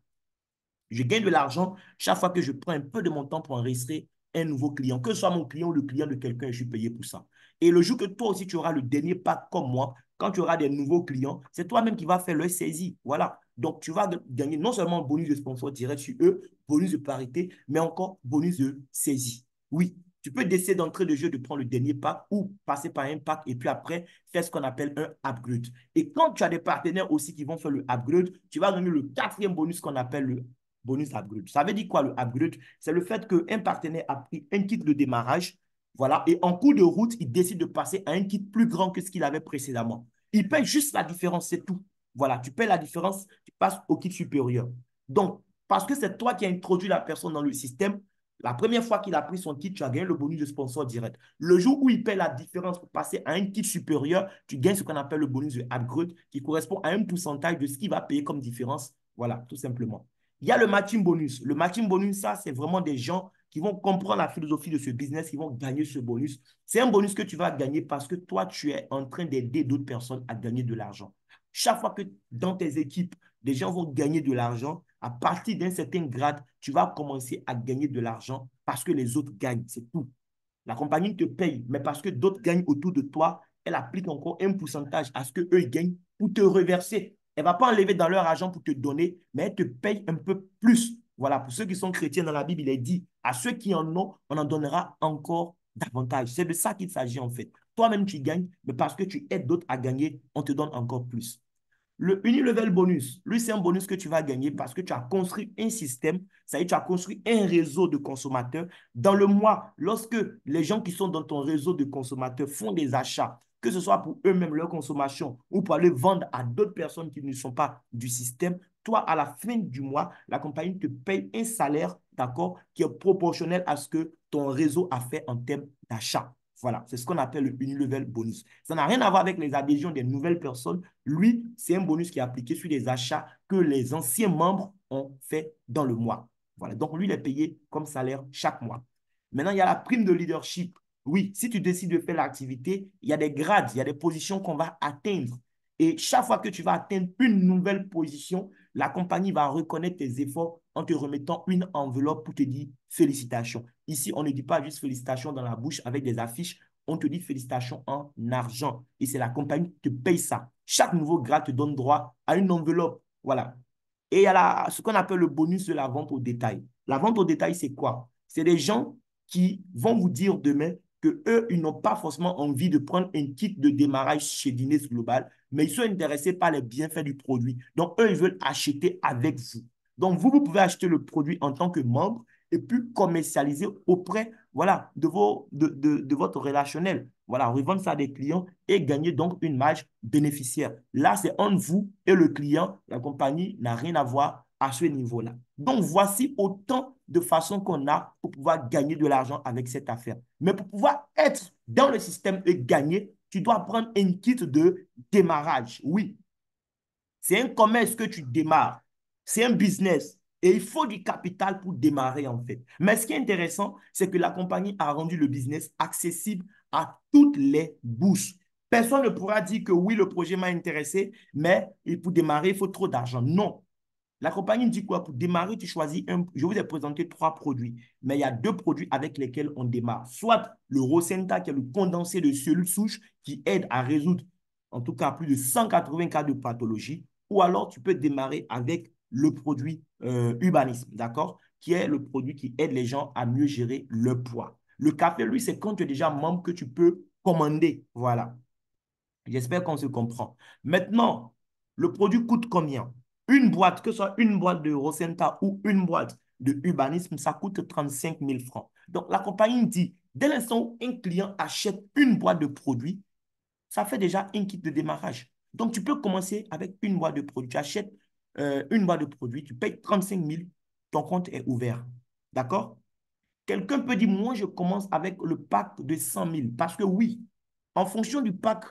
Je gagne de l'argent chaque fois que je prends un peu de mon temps pour enregistrer un nouveau client. Que ce soit mon client ou le client de quelqu'un, je suis payé pour ça. Et le jour que toi aussi, tu auras le dernier pack comme moi, quand tu auras des nouveaux clients, c'est toi-même qui vas faire le saisie. Voilà. Donc, tu vas gagner non seulement bonus de sponsor direct sur eux, bonus de parité, mais encore bonus de saisie. Oui, tu peux décider d'entrée de jeu de prendre le dernier pack ou passer par un pack et puis après faire ce qu'on appelle un upgrade. Et quand tu as des partenaires aussi qui vont faire le upgrade, tu vas gagner le quatrième bonus qu'on appelle le bonus upgrade. Ça veut dire quoi le upgrade? C'est le fait qu'un partenaire a pris un kit de démarrage, voilà, et en cours de route, il décide de passer à un kit plus grand que ce qu'il avait précédemment. Il paye juste la différence, c'est tout. Voilà, tu payes la différence, tu passes au kit supérieur. Donc, parce que c'est toi qui as introduit la personne dans le système, la première fois qu'il a pris son kit, tu as gagné le bonus de sponsor direct. Le jour où il paie la différence pour passer à un kit supérieur, tu gagnes ce qu'on appelle le bonus de upgrade qui correspond à un pourcentage de ce qu'il va payer comme différence. Voilà, tout simplement. Il y a le matching bonus. Le matching bonus, ça, c'est vraiment des gens qui vont comprendre la philosophie de ce business, qui vont gagner ce bonus. C'est un bonus que tu vas gagner parce que toi, tu es en train d'aider d'autres personnes à gagner de l'argent. Chaque fois que dans tes équipes, des gens vont gagner de l'argent, à partir d'un certain grade, tu vas commencer à gagner de l'argent parce que les autres gagnent. C'est tout. La compagnie te paye, mais parce que d'autres gagnent autour de toi, elle applique encore un pourcentage à ce qu'eux gagnent pour te reverser. Elle ne va pas enlever dans leur argent pour te donner, mais elle te paye un peu plus. Voilà, pour ceux qui sont chrétiens dans la Bible, il est dit, à ceux qui en ont, on en donnera encore davantage. C'est de ça qu'il s'agit en fait. Toi-même, tu gagnes, mais parce que tu aides d'autres à gagner, on te donne encore plus. Le Unilevel bonus, lui, c'est un bonus que tu vas gagner parce que tu as construit un système, ça veut dire tu as construit un réseau de consommateurs. Dans le mois, lorsque les gens qui sont dans ton réseau de consommateurs font des achats, que ce soit pour eux-mêmes, leur consommation, ou pour aller vendre à d'autres personnes qui ne sont pas du système, toi, à la fin du mois, la compagnie te paye un salaire, d'accord, qui est proportionnel à ce que ton réseau a fait en termes d'achat. Voilà, c'est ce qu'on appelle le Unilevel bonus. Ça n'a rien à voir avec les adhésions des nouvelles personnes. Lui, c'est un bonus qui est appliqué sur les achats que les anciens membres ont fait dans le mois. Voilà, donc lui, il est payé comme salaire chaque mois. Maintenant, il y a la prime de leadership. Oui, si tu décides de faire l'activité, il y a des grades, il y a des positions qu'on va atteindre. Et chaque fois que tu vas atteindre une nouvelle position, la compagnie va reconnaître tes efforts en te remettant une enveloppe pour te dire félicitations. Ici, on ne dit pas juste félicitations dans la bouche avec des affiches, on te dit félicitations en argent. Et c'est la compagnie qui te paye ça. Chaque nouveau grade te donne droit à une enveloppe. Voilà. Et il y a ce qu'on appelle le bonus de la vente au détail. La vente au détail, c'est quoi? C'est des gens qui vont vous dire demain que eux, ils n'ont pas forcément envie de prendre un kit de démarrage chez Guinness Global, mais ils sont intéressés par les bienfaits du produit. Donc, eux, ils veulent acheter avec vous. Donc, vous pouvez acheter le produit en tant que membre et puis commercialiser auprès, voilà, de votre relationnel. Voilà, revendre ça à des clients et gagner donc une marge bénéficiaire. Là, c'est entre vous et le client. La compagnie n'a rien à voir à ce niveau-là. Donc, voici autant de façons qu'on a pour pouvoir gagner de l'argent avec cette affaire. Mais pour pouvoir être dans le système et gagner, tu dois prendre un kit de démarrage. Oui, c'est un commerce que tu démarres. C'est un business. Et il faut du capital pour démarrer, en fait. Mais ce qui est intéressant, c'est que la compagnie a rendu le business accessible à toutes les bouches. Personne ne pourra dire que oui, le projet m'a intéressé, mais pour démarrer, il faut trop d'argent. Non. La compagnie dit quoi? Pour démarrer, tu choisis un. Je vous ai présenté trois produits, mais il y a deux produits avec lesquels on démarre. Soit le Rosenta, qui est le condensé de cellules souches qui aide à résoudre, en tout cas, plus de 180 cas de pathologie, ou alors tu peux démarrer avec le produit Urbanisme, d'accord? qui est le produit qui aide les gens à mieux gérer le poids. Le café, lui, c'est quand tu es déjà membre que tu peux commander. Voilà. J'espère qu'on se comprend. Maintenant, le produit coûte combien? Une boîte, que ce soit une boîte de Rosenta ou une boîte de Urbanisme, ça coûte 35 000 francs. Donc, la compagnie dit, dès l'instant où un client achète une boîte de produits, ça fait déjà un kit de démarrage. Donc, tu peux commencer avec une boîte de produits. Tu achètes une boîte de produits, tu payes 35 000, ton compte est ouvert. D'accord? Quelqu'un peut dire, moi, je commence avec le pack de 100 000. Parce que oui, en fonction du pack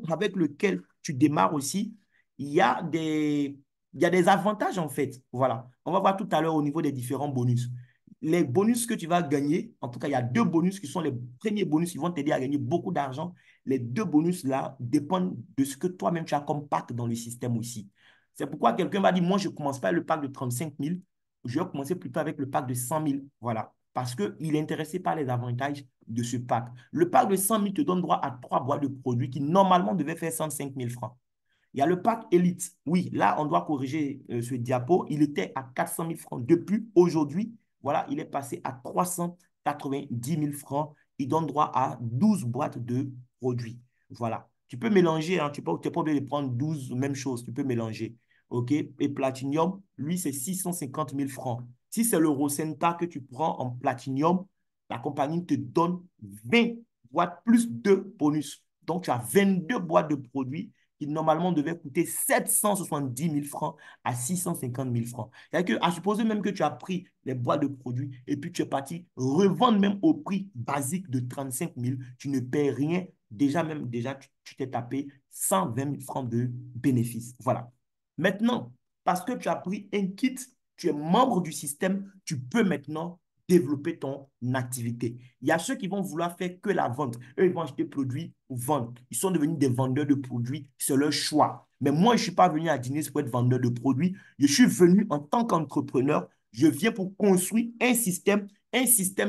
avec lequel tu démarres aussi, il y a des, il y a des avantages en fait. Voilà. On va voir tout à l'heure au niveau des différents bonus. Les bonus que tu vas gagner, en tout cas, il y a deux bonus qui sont les premiers bonus qui vont t'aider à gagner beaucoup d'argent. Les deux bonus là dépendent de ce que toi-même tu as comme pack dans le système aussi. C'est pourquoi quelqu'un va dire, moi, je ne commence pas le pack de 35 000, je vais commencer plutôt avec le pack de 100 000. Voilà. Parce qu'il est intéressé par les avantages de ce pack. Le pack de 100 000 te donne droit à trois boîtes de produits qui normalement devaient faire 105 000 francs. Il y a le pack Elite. Oui, là, on doit corriger ce diapo. Il était à 400 000 francs. Depuis aujourd'hui, voilà, il est passé à 390 000 francs. Il donne droit à 12 boîtes de produits. Voilà. Tu peux mélanger, hein, tu n'es pas obligé de prendre 12 mêmes choses. Tu peux mélanger. OK? Et Platinum, lui, c'est 650 000 francs. Si c'est le Rosenta que tu prends en Platinum, la compagnie te donne 20 boîtes plus 2 bonus. Donc, tu as 22 boîtes de produits qui normalement devaient coûter 770 000 francs à 650 000 francs. C'est-à-dire à supposer même que tu as pris les boîtes de produits et puis tu es parti revendre même au prix basique de 35 000, tu ne paies rien. Déjà, tu t'es tapé 120 000 francs de bénéfices. Voilà. Maintenant, parce que tu as pris un kit, tu es membre du système, tu peux maintenant développer ton activité. Il y a ceux qui vont vouloir faire que la vente. Eux, ils vont acheter produits pour vendre. Ils sont devenus des vendeurs de produits. C'est leur choix. Mais moi, je ne suis pas venu à Dîner pour être vendeur de produits. Je suis venu en tant qu'entrepreneur. Je viens pour construire un système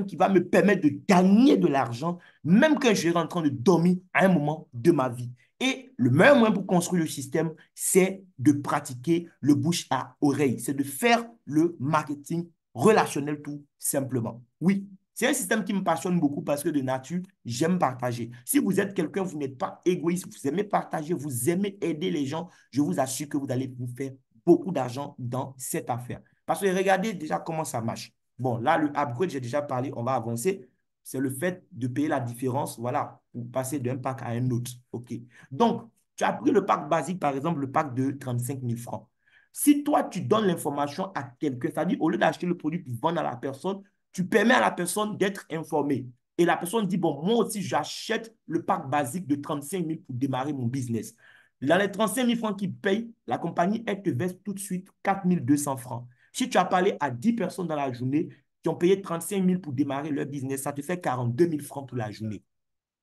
qui va me permettre de gagner de l'argent, même quand je serai en train de dormir à un moment de ma vie. Et le meilleur moyen pour construire le système, c'est de pratiquer le bouche à oreille. C'est de faire le marketing relationnel tout simplement. Oui, c'est un système qui me passionne beaucoup parce que de nature, j'aime partager. Si vous êtes quelqu'un, vous n'êtes pas égoïste, vous aimez partager, vous aimez aider les gens, je vous assure que vous allez vous faire beaucoup d'argent dans cette affaire. Parce que regardez déjà comment ça marche. Bon, là, le upgrade, j'ai déjà parlé, on va avancer. C'est le fait de payer la différence, voilà, pour passer d'un pack à un autre. OK. Donc, tu as pris le pack basique, par exemple, le pack de 35 000 francs. Si toi, tu donnes l'information à quelqu'un, c'est-à-dire au lieu d'acheter le produit pour vendre à la personne, tu permets à la personne d'être informée. Et la personne dit, bon, moi aussi, j'achète le pack basique de 35 000 pour démarrer mon business. Dans les 35 000 francs qu'il paye, la compagnie, elle te verse tout de suite 4 200 francs. Si tu as parlé à 10 personnes dans la journée qui ont payé 35 000 pour démarrer leur business, ça te fait 42 000 francs pour la journée.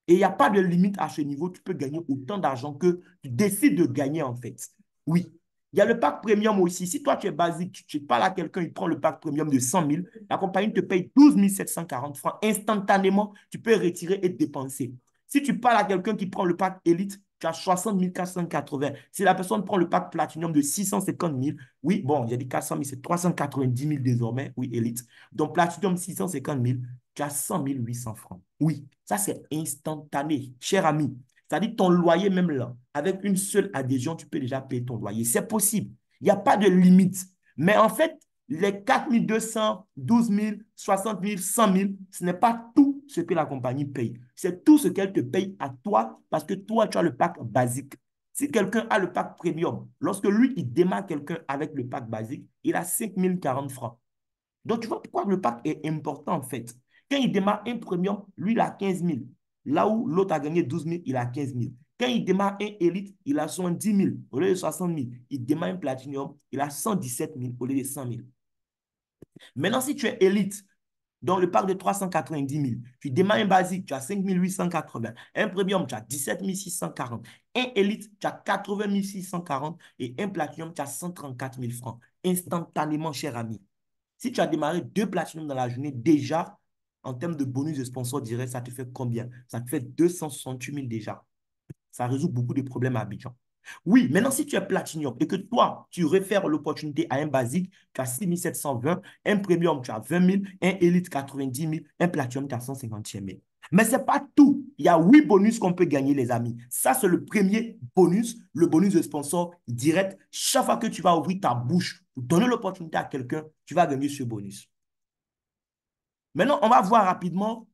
Et il n'y a pas de limite à ce niveau. Tu peux gagner autant d'argent que tu décides de gagner, en fait. Oui. Il y a le pack premium aussi. Si toi, tu es basique, tu parles à quelqu'un, il prend le pack premium de 100 000, la compagnie te paye 12 740 francs. Instantanément, tu peux retirer et dépenser. Si tu parles à quelqu'un qui prend le pack élite, tu as 60 480. Si la personne prend le pack platinum de 650 000, oui, bon, j'ai dit 400 000, c'est 390 000 désormais, oui, élite. Donc, platinum 650 000, tu as 100 800 francs. Oui, ça c'est instantané, cher ami. C'est-à-dire ton loyer même là, avec une seule adhésion, tu peux déjà payer ton loyer. C'est possible. Il n'y a pas de limite. Mais en fait, les 4 200, 12 000, 60 000, 100 000, ce n'est pas tout ce que la compagnie paye. C'est tout ce qu'elle te paye à toi parce que toi, tu as le pack basique. Si quelqu'un a le pack premium, lorsque lui, il démarre quelqu'un avec le pack basique, il a 5 040 francs. Donc, tu vois pourquoi le pack est important en fait. Quand il démarre un premium, lui, il a 15 000. Là où l'autre a gagné 12 000, il a 15 000. Quand il démarre un élite, il a 70 000 au lieu de 60 000. Il démarre un platinum, il a 117 000 au lieu de 100 000. Maintenant, si tu es élite, dans le pack de 390 000, tu démarres un basique, tu as 5 880. Un premium, tu as 17 640. Un élite, tu as 80 640. Et un platinum, tu as 134 000 francs. Instantanément, cher ami. Si tu as démarré 2 platinum dans la journée, déjà, en termes de bonus de sponsor direct, ça te fait combien? Ça te fait 268 000 déjà. Ça résout beaucoup de problèmes à Abidjan. Oui, maintenant, si tu es Platinum et que toi, tu réfères l'opportunité à un basique, tu as 6 720, un Premium, tu as 20 000, un Elite 90 000, un Platinum, tu as 155 000. Mais ce n'est pas tout. Il y a 8 bonus qu'on peut gagner, les amis. Ça, c'est le premier bonus, le bonus de sponsor direct. Chaque fois que tu vas ouvrir ta bouche pour donner l'opportunité à quelqu'un, tu vas gagner ce bonus. Maintenant, on va voir rapidement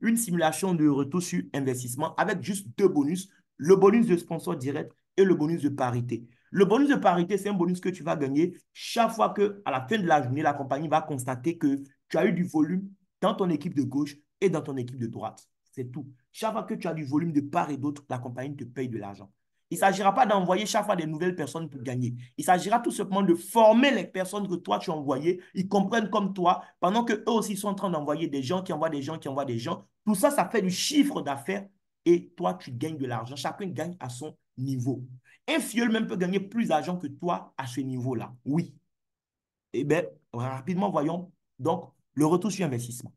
une simulation de retour sur investissement avec juste deux bonus, le bonus de sponsor direct et le bonus de parité. Le bonus de parité, c'est un bonus que tu vas gagner chaque fois que, à la fin de la journée, la compagnie va constater que tu as eu du volume dans ton équipe de gauche et dans ton équipe de droite. C'est tout. Chaque fois que tu as du volume de part et d'autre, la compagnie te paye de l'argent. Il ne s'agira pas d'envoyer chaque fois des nouvelles personnes pour gagner. Il s'agira tout simplement de former les personnes que toi tu as envoyées. Ils comprennent comme toi, pendant qu'eux aussi sont en train d'envoyer des gens qui envoient des gens qui envoient des gens. Tout ça, ça fait du chiffre d'affaires et toi, tu gagnes de l'argent. Chacun gagne à son niveau. Un filleul même peut gagner plus d'argent que toi à ce niveau-là. Oui. Eh bien, rapidement, voyons donc le retour sur investissement.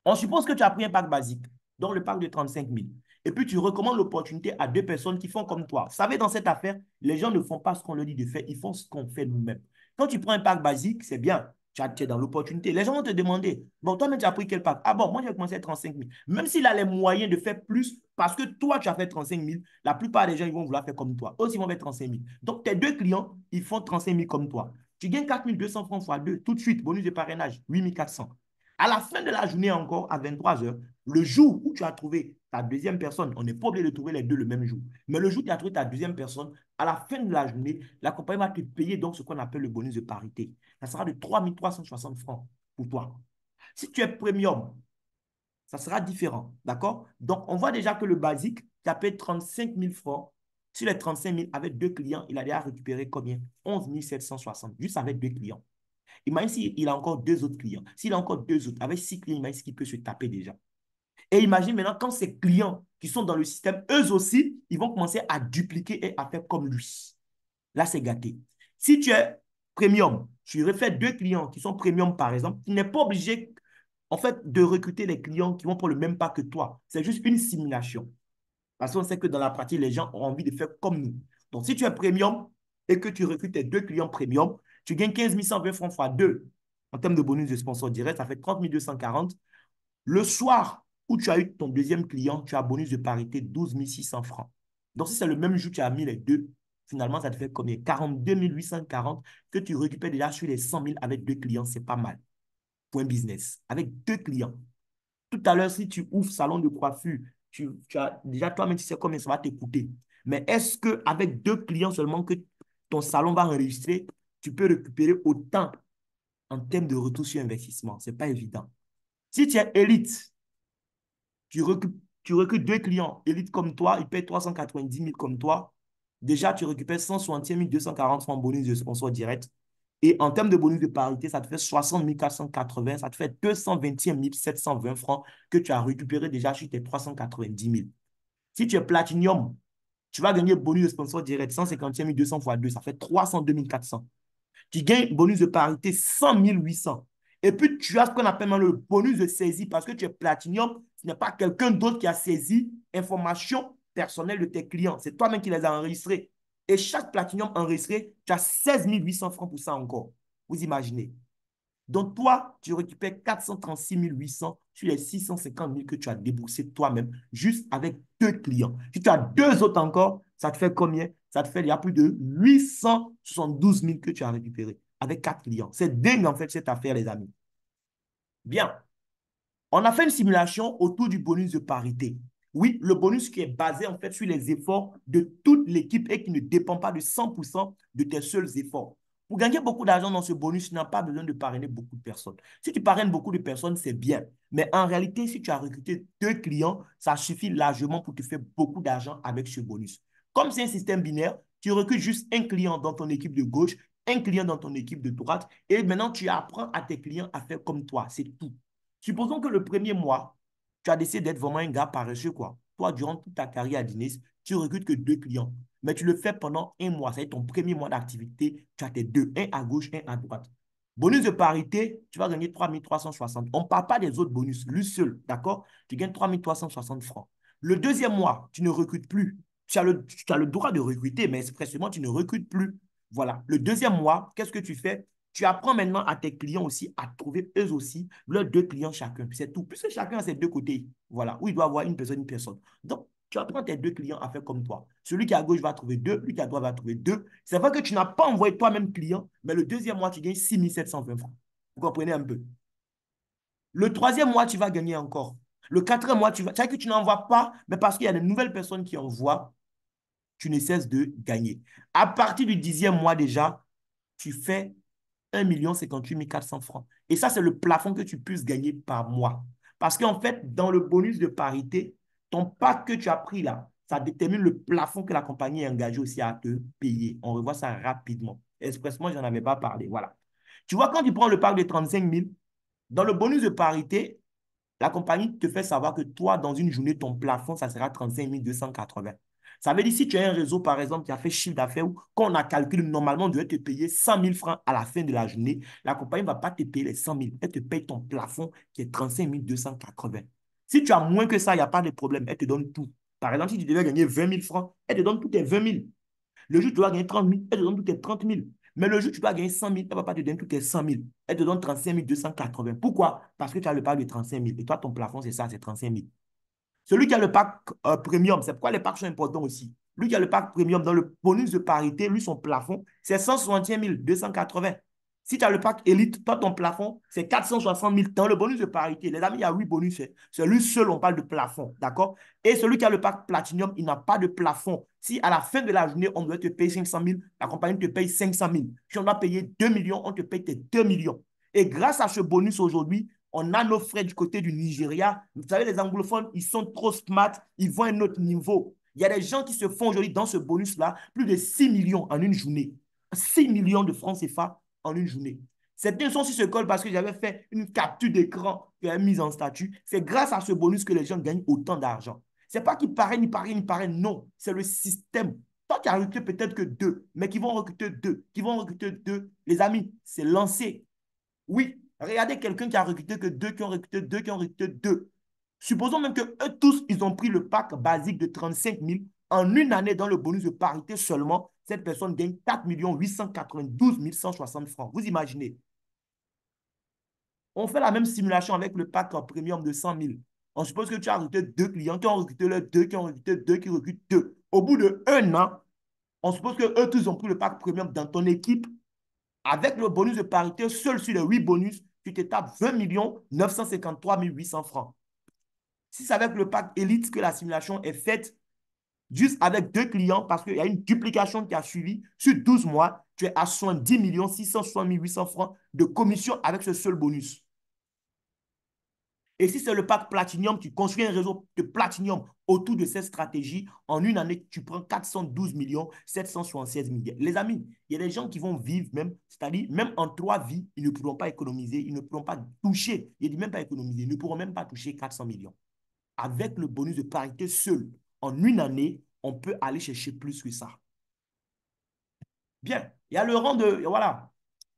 On suppose que tu as pris un pack basique, donc le pack de 35 000. Et puis, tu recommandes l'opportunité à deux personnes qui font comme toi. Vous savez, dans cette affaire, les gens ne font pas ce qu'on leur dit de faire, ils font ce qu'on fait nous-mêmes. Quand tu prends un pack basique, c'est bien. Tu es dans l'opportunité. Les gens vont te demander, bon, toi-même, tu as pris quel pack? Ah bon, moi, j'ai commencé à 35 000. Même s'il a les moyens de faire plus, parce que toi, tu as fait 35 000, la plupart des gens, ils vont vouloir faire comme toi. Eux aussi, ils vont faire 35 000. Donc, tes deux clients, ils font 35 000 comme toi. Tu gagnes 4 200 francs fois 2, tout de suite, bonus de parrainage, 8 400. À la fin de la journée encore, à 23 heures, le jour où tu as trouvé ta deuxième personne, on n'est pas obligé de trouver les deux le même jour, mais le jour où tu as trouvé ta deuxième personne, à la fin de la journée, la compagnie va te payer donc ce qu'on appelle le bonus de parité. Ça sera de 3 360 francs pour toi. Si tu es premium, ça sera différent. D'accord? Donc, on voit déjà que le basique, tu as payé 35 000 francs. Sur les 35 000, avec deux clients, il a déjà récupéré combien? 11 760, juste avec deux clients. Imagine s'il a encore deux autres clients. S'il a encore deux autres, avec 6 clients, imagine ce qu'il peut se taper déjà. Et imagine maintenant quand ces clients qui sont dans le système, eux aussi, ils vont commencer à dupliquer et à faire comme lui. Là, c'est gâté. Si tu es premium, tu refais deux clients qui sont premium, par exemple, tu n'es pas obligé, en fait, de recruter les clients qui vont pour le même pas que toi. C'est juste une simulation. Parce qu'on sait que dans la pratique, les gens ont envie de faire comme nous. Donc, si tu es premium et que tu recrutes tes deux clients premium, tu gagnes 15 120 francs fois 2 en termes de bonus de sponsor direct, ça fait 30 240. Le soir où tu as eu ton deuxième client, tu as bonus de parité 12 600 francs. Donc, si c'est le même jour que tu as mis les deux, finalement, ça te fait combien? 42 840 que tu récupères déjà sur les 100 000 avec deux clients, c'est pas mal. Point business. Avec deux clients. Tout à l'heure, si tu ouvres salon de coiffure, tu as déjà toi-même, tu sais combien ça va te coûter. Mais est-ce qu'avec deux clients seulement que ton salon va enregistrer, tu peux récupérer autant en termes de retour sur investissement? Ce n'est pas évident. Si tu es élite, tu recrutes deux clients élite comme toi, ils payent 390 000 comme toi. Déjà, tu récupères 161 240 francs en bonus de sponsor direct. Et en termes de bonus de parité, ça te fait 60 480, ça te fait 221 720 francs que tu as récupéré déjà sur tes 390 000. Si tu es Platinum, tu vas gagner bonus de sponsor direct 151 200 fois 2, ça fait 302 400. Tu gagnes bonus de parité 100 800. Et puis, tu as ce qu'on appelle le bonus de saisie parce que tu es Platinum. Ce n'est pas quelqu'un d'autre qui a saisi information personnelle de tes clients. C'est toi-même qui les as enregistrés. Et chaque Platinum enregistré, tu as 16 800 francs pour ça encore. Vous imaginez. Donc, toi, tu récupères 436 800 sur les 650 000 que tu as déboursé toi-même, juste avec deux clients. Si tu as deux autres encore, ça te fait combien? Ça te fait, il y a plus de 872 000 que tu as récupéré avec quatre clients. C'est dingue, en fait, cette affaire, les amis. Bien. On a fait une simulation autour du bonus de parité. Oui, le bonus qui est basé en fait sur les efforts de toute l'équipe et qui ne dépend pas de 100% de tes seuls efforts. Pour gagner beaucoup d'argent dans ce bonus, tu n'as pas besoin de parrainer beaucoup de personnes. Si tu parraines beaucoup de personnes, c'est bien. Mais en réalité, si tu as recruté deux clients, ça suffit largement pour te faire beaucoup d'argent avec ce bonus. Comme c'est un système binaire, tu recrutes juste un client dans ton équipe de gauche, un client dans ton équipe de droite, et maintenant tu apprends à tes clients à faire comme toi. C'est tout. Supposons que le premier mois, tu as décidé d'être vraiment un gars paresseux, quoi. Toi, durant toute ta carrière à Dinis, tu recrutes que deux clients. Mais tu le fais pendant un mois. C'est ton premier mois d'activité. Tu as tes deux, un à gauche, un à droite. Bonus de parité, tu vas gagner 3 360. On ne parle pas des autres bonus, lui seul, d'accord? Tu gagnes 3 360 francs. Le deuxième mois, tu ne recrutes plus. Tu as le droit de recruter, mais expressément, tu ne recrutes plus. Voilà. Le deuxième mois, qu'est-ce que tu fais? Tu apprends maintenant à tes clients aussi à trouver eux aussi leurs deux clients chacun. C'est tout. Puisque chacun a ses deux côtés. Voilà. Où il doit avoir une personne, une personne. Donc, tu apprends tes deux clients à faire comme toi. Celui qui est à gauche va trouver deux, celui qui est à droite va trouver deux. C'est vrai que tu n'as pas envoyé toi-même client, mais le deuxième mois, tu gagnes 6 720 francs. Vous comprenez un peu? Le troisième mois, tu vas gagner encore. Le quatrième mois, tu vas. C'est vrai que tu n'envoies pas, mais parce qu'il y a de nouvelles personnes qui envoient, tu ne cesses de gagner. À partir du 10e mois déjà, tu fais 1 58 400 francs. Et ça, c'est le plafond que tu puisses gagner par mois. Parce qu'en fait, dans le bonus de parité, ton pack que tu as pris là, ça détermine le plafond que la compagnie est engagée aussi à te payer. On revoit ça rapidement. Expressement, je n'en avais pas parlé. Voilà. Tu vois, quand tu prends le pack de 35 000, dans le bonus de parité, la compagnie te fait savoir que toi, dans une journée, ton plafond, ça sera 35 280. Ça veut dire si tu as un réseau, par exemple, qui a fait chiffre d'affaires, qu'on a calculé, normalement, on devait te payer 100 000 francs à la fin de la journée. La compagnie ne va pas te payer les 100 000. Elle te paye ton plafond qui est 35 280. Si tu as moins que ça, il n'y a pas de problème. Elle te donne tout. Par exemple, si tu devais gagner 20 000 francs, elle te donne tous tes 20 000. Le jour où tu dois gagner 30 000, elle te donne tous tes 30 000. Mais le jour où tu dois gagner 100 000, elle ne va pas te donner tous tes 100 000. Elle te donne 35 280. Pourquoi? Parce que tu as le pack de 35 000. Et toi, ton plafond, c'est ça, c'est 35 000. Celui qui a le pack premium, c'est pourquoi les packs sont importants aussi. Lui qui a le pack premium dans le bonus de parité, lui, son plafond, c'est 161 280. Si tu as le pack élite, toi, ton plafond, c'est 460 000 dans le bonus de parité. Les amis, il y a 8 bonus. C'est lui seul, on parle de plafond. D'accord? Et celui qui a le pack platinum, il n'a pas de plafond. Si à la fin de la journée, on doit te payer 500 000, la compagnie te paye 500 000. Si on doit payer 2 millions, on te paye tes 2 millions. Et grâce à ce bonus aujourd'hui, on a nos frais du côté du Nigeria. Vous savez, les anglophones, ils sont trop smart, ils vont à un autre niveau. Il y a des gens qui se font aujourd'hui dans ce bonus-là plus de 6 millions en une journée. 6 millions de francs CFA en une journée. Certains sont sur ce col parce que j'avais fait une capture d'écran qui est mise en statut. C'est grâce à ce bonus que les gens gagnent autant d'argent. Ce n'est pas qu'ils parrainent, ils parrainent, ils parrainent. Non, c'est le système. Toi qui as recruté peut-être que deux, mais qui vont recruter deux, qui vont recruter deux. Les amis, c'est lancé. Oui, regardez quelqu'un qui a recruté que deux, qui ont recruté deux, qui ont recruté deux. Supposons même que eux tous, ils ont pris le pack basique de 35 000 en une année dans le bonus de parité seulement. Cette personne gagne 4 892 160 francs. Vous imaginez? On fait la même simulation avec le pack en premium de 100 000. On suppose que tu as recruté deux clients qui ont recruté les deux, qui ont recruté deux, qui recrutent deux. Au bout d'un an, on suppose que eux tous ont pris le pack premium dans ton équipe. Avec le bonus de parité, seul sur les 8 bonus, tu te tapes 20 953 800 francs. Si c'est avec le pack élite que la simulation est faite, juste avec deux clients, parce qu'il y a une duplication qui a suivi, sur 12 mois, tu es à 70 660 800 francs de commission avec ce seul bonus. Et si c'est le pack Platinum, tu construis un réseau de Platinum autour de cette stratégie. En une année, tu prends 412 776 000. Les amis, il y a des gens qui vont vivre même, c'est-à-dire même en 3 vies, ils ne pourront pas économiser, ils ne pourront pas toucher, ils ne disent même pas économiser, ils ne pourront même pas toucher 400 millions. Avec le bonus de parité seul, en une année, on peut aller chercher plus que ça. Bien, il y a le rang voilà,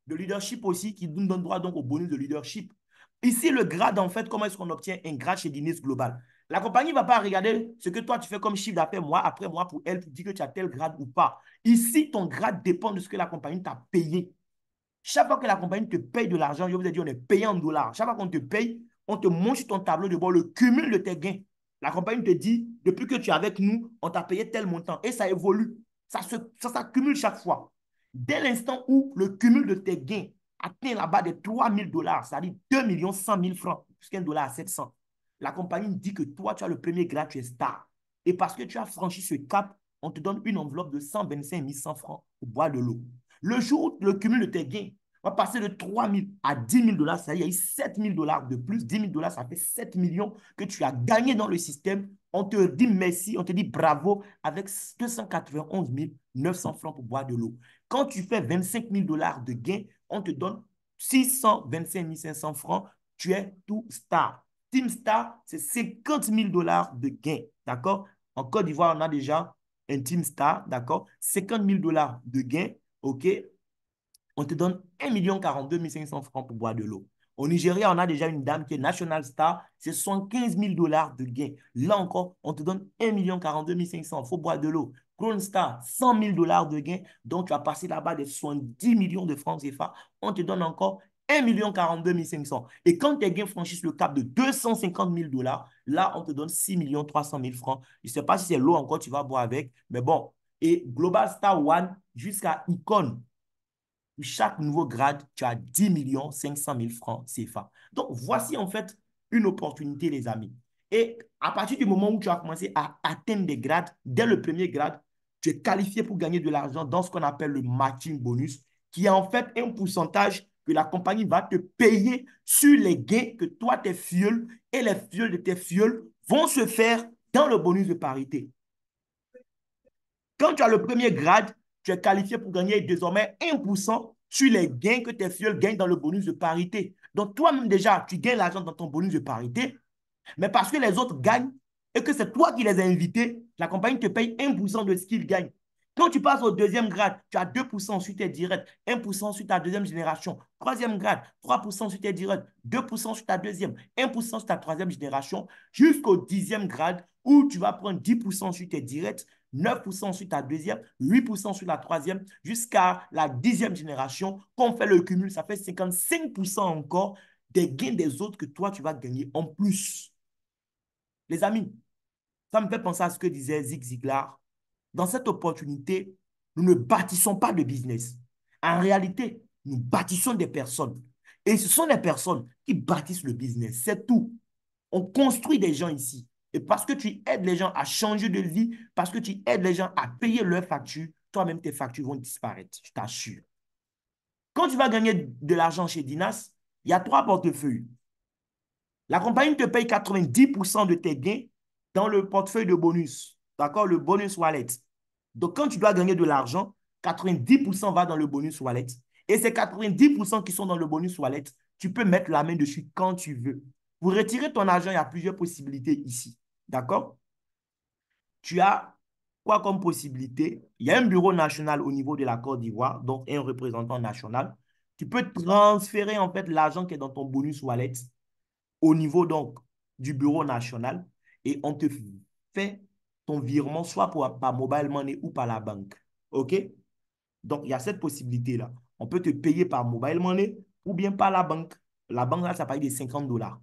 de leadership aussi qui nous donne droit donc au bonus de leadership. Ici, le grade, en fait, comment est-ce qu'on obtient un grade chez Guinness Global? La compagnie ne va pas regarder ce que toi, tu fais comme chiffre d'affaires mois après mois pour elle, pour dire que tu as tel grade ou pas. Ici, ton grade dépend de ce que la compagnie t'a payé. Chaque fois que la compagnie te paye de l'argent, je vous ai dit, on est payé en dollars. Chaque fois qu'on te paye, on te montre sur ton tableau de bord le cumul de tes gains. La compagnie te dit, depuis que tu es avec nous, on t'a payé tel montant. Et ça évolue. Ça s'accumule chaque fois. Dès l'instant où le cumul de tes gains atteint là-bas des 3 000 dollars, c'est-à-dire 2 100 000 francs, puisqu'un dollar à 700, la compagnie dit que toi, tu as le premier grade, tu es star. Et parce que tu as franchi ce cap, on te donne une enveloppe de 125 100 francs pour boire de l'eau. Le jour où le cumul de tes gains va passer de 3 000 à 10 000 dollars, ça y est, il y a eu 7 000 dollars de plus. 10 000 dollars, ça fait 7 millions que tu as gagné dans le système. On te dit merci, on te dit bravo avec 291 900 francs pour boire de l'eau. Quand tu fais 25 000 dollars de gains, on te donne 625 500 francs. Tu es tout star. Team Star, c'est 50 000 dollars de gains. D'accord? En Côte d'Ivoire, on a déjà un Team Star. D'accord? 50 000 dollars de gains. OK? On te donne 1 42 500 francs pour boire de l'eau. Au Nigeria, on a déjà une dame qui est National Star, c'est 75 000 dollars de gains. Là encore, on te donne 1 42 500. Il faut boire de l'eau. Crown Star, 100 000 dollars de gains. Donc, tu as passé là-bas des 70 millions de francs CFA. On te donne encore 1 42 500. Et quand tes gains franchissent le cap de 250 000 dollars, là, on te donne 6 300 000 francs. Je ne sais pas si c'est l'eau encore, tu vas boire avec, mais bon. Et Global Star One jusqu'à Icon, chaque nouveau grade, tu as 10 500 000 francs CFA. Donc, voici en fait une opportunité, les amis. Et à partir du moment où tu as commencé à atteindre des grades, dès le premier grade, tu es qualifié pour gagner de l'argent dans ce qu'on appelle le matching bonus, qui est en fait un pourcentage que la compagnie va te payer sur les gains que toi, tes fioles et les fioles de tes fioles vont se faire dans le bonus de parité. Quand tu as le premier grade, tu es qualifié pour gagner désormais 1% sur les gains que tes fioles gagnent dans le bonus de parité. Donc, toi-même déjà, tu gagnes l'argent dans ton bonus de parité, mais parce que les autres gagnent et que c'est toi qui les as invités, la compagnie te paye 1% de ce qu'ils gagnent. Quand tu passes au deuxième grade, tu as 2% sur tes directs, 1% sur ta deuxième génération. Troisième grade, 3% sur tes directs, 2% sur ta deuxième, 1% sur ta troisième génération, jusqu'au dixième grade où tu vas prendre 10% sur tes directs, 9% sur ta deuxième, 8% sur la troisième, jusqu'à la dixième génération. Quand on fait le cumul, ça fait 55% encore des gains des autres que toi, tu vas gagner en plus. Les amis, ça me fait penser à ce que disait Zig Ziglar. Dans cette opportunité, nous ne bâtissons pas de business. En réalité, nous bâtissons des personnes. Et ce sont les personnes qui bâtissent le business. C'est tout. On construit des gens ici. Et parce que tu aides les gens à changer de vie, parce que tu aides les gens à payer leurs factures, toi-même, tes factures vont disparaître, je t'assure. Quand tu vas gagner de l'argent chez Dinas, il y a trois portefeuilles. La compagnie te paye 90% de tes gains dans le portefeuille de bonus. D'accord? Le bonus wallet. Donc, quand tu dois gagner de l'argent, 90% va dans le bonus wallet. Et ces 90% qui sont dans le bonus wallet, tu peux mettre la main dessus quand tu veux. Pour retirer ton argent, il y a plusieurs possibilités ici. D'accord? Tu as quoi comme possibilité? Il y a un bureau national au niveau de la Côte d'Ivoire, donc un représentant national. Tu peux transférer en fait l'argent qui est dans ton bonus wallet au niveau donc du bureau national et on te fait ton virement soit par mobile money ou par la banque. OK? Donc, il y a cette possibilité-là. On peut te payer par mobile money ou bien par la banque. La banque, là, ça paye des 50 dollars.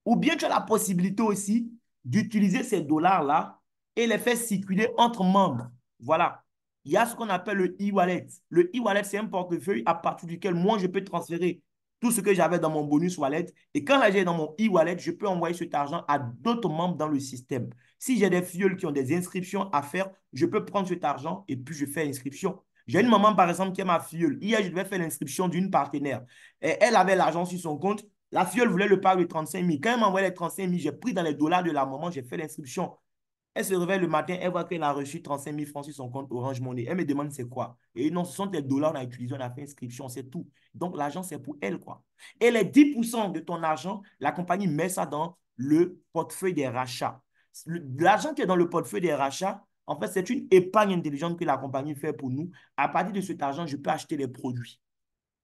Ou bien tu as la possibilité aussi d'utiliser ces dollars-là et les faire circuler entre membres. Voilà. Il y a ce qu'on appelle le e-wallet. Le e-wallet, c'est un portefeuille à partir duquel moi, je peux transférer tout ce que j'avais dans mon bonus wallet. Et quand j'ai dans mon e-wallet, je peux envoyer cet argent à d'autres membres dans le système. Si j'ai des fioles qui ont des inscriptions à faire, je peux prendre cet argent et puis je fais l'inscription. J'ai une maman, par exemple, qui est ma filleule. Hier, je devais faire l'inscription d'une partenaire. Et elle avait l'argent sur son compte. La filleule voulait le pack de 35 000. Quand elle m'a envoyé les 35 000, j'ai pris dans les dollars de la maman, j'ai fait l'inscription. Elle se réveille le matin, elle voit qu'elle a reçu 35 000 francs sur son compte Orange Money. Elle me demande c'est quoi. Et non, ce sont tes dollars qu'on a utilisés, on a fait inscription, c'est tout. Donc, l'argent, c'est pour elle, quoi. Et les 10% de ton argent, la compagnie met ça dans le portefeuille des rachats. L'argent qui est dans le portefeuille des rachats, en fait, c'est une épargne intelligente que la compagnie fait pour nous. À partir de cet argent, je peux acheter les produits.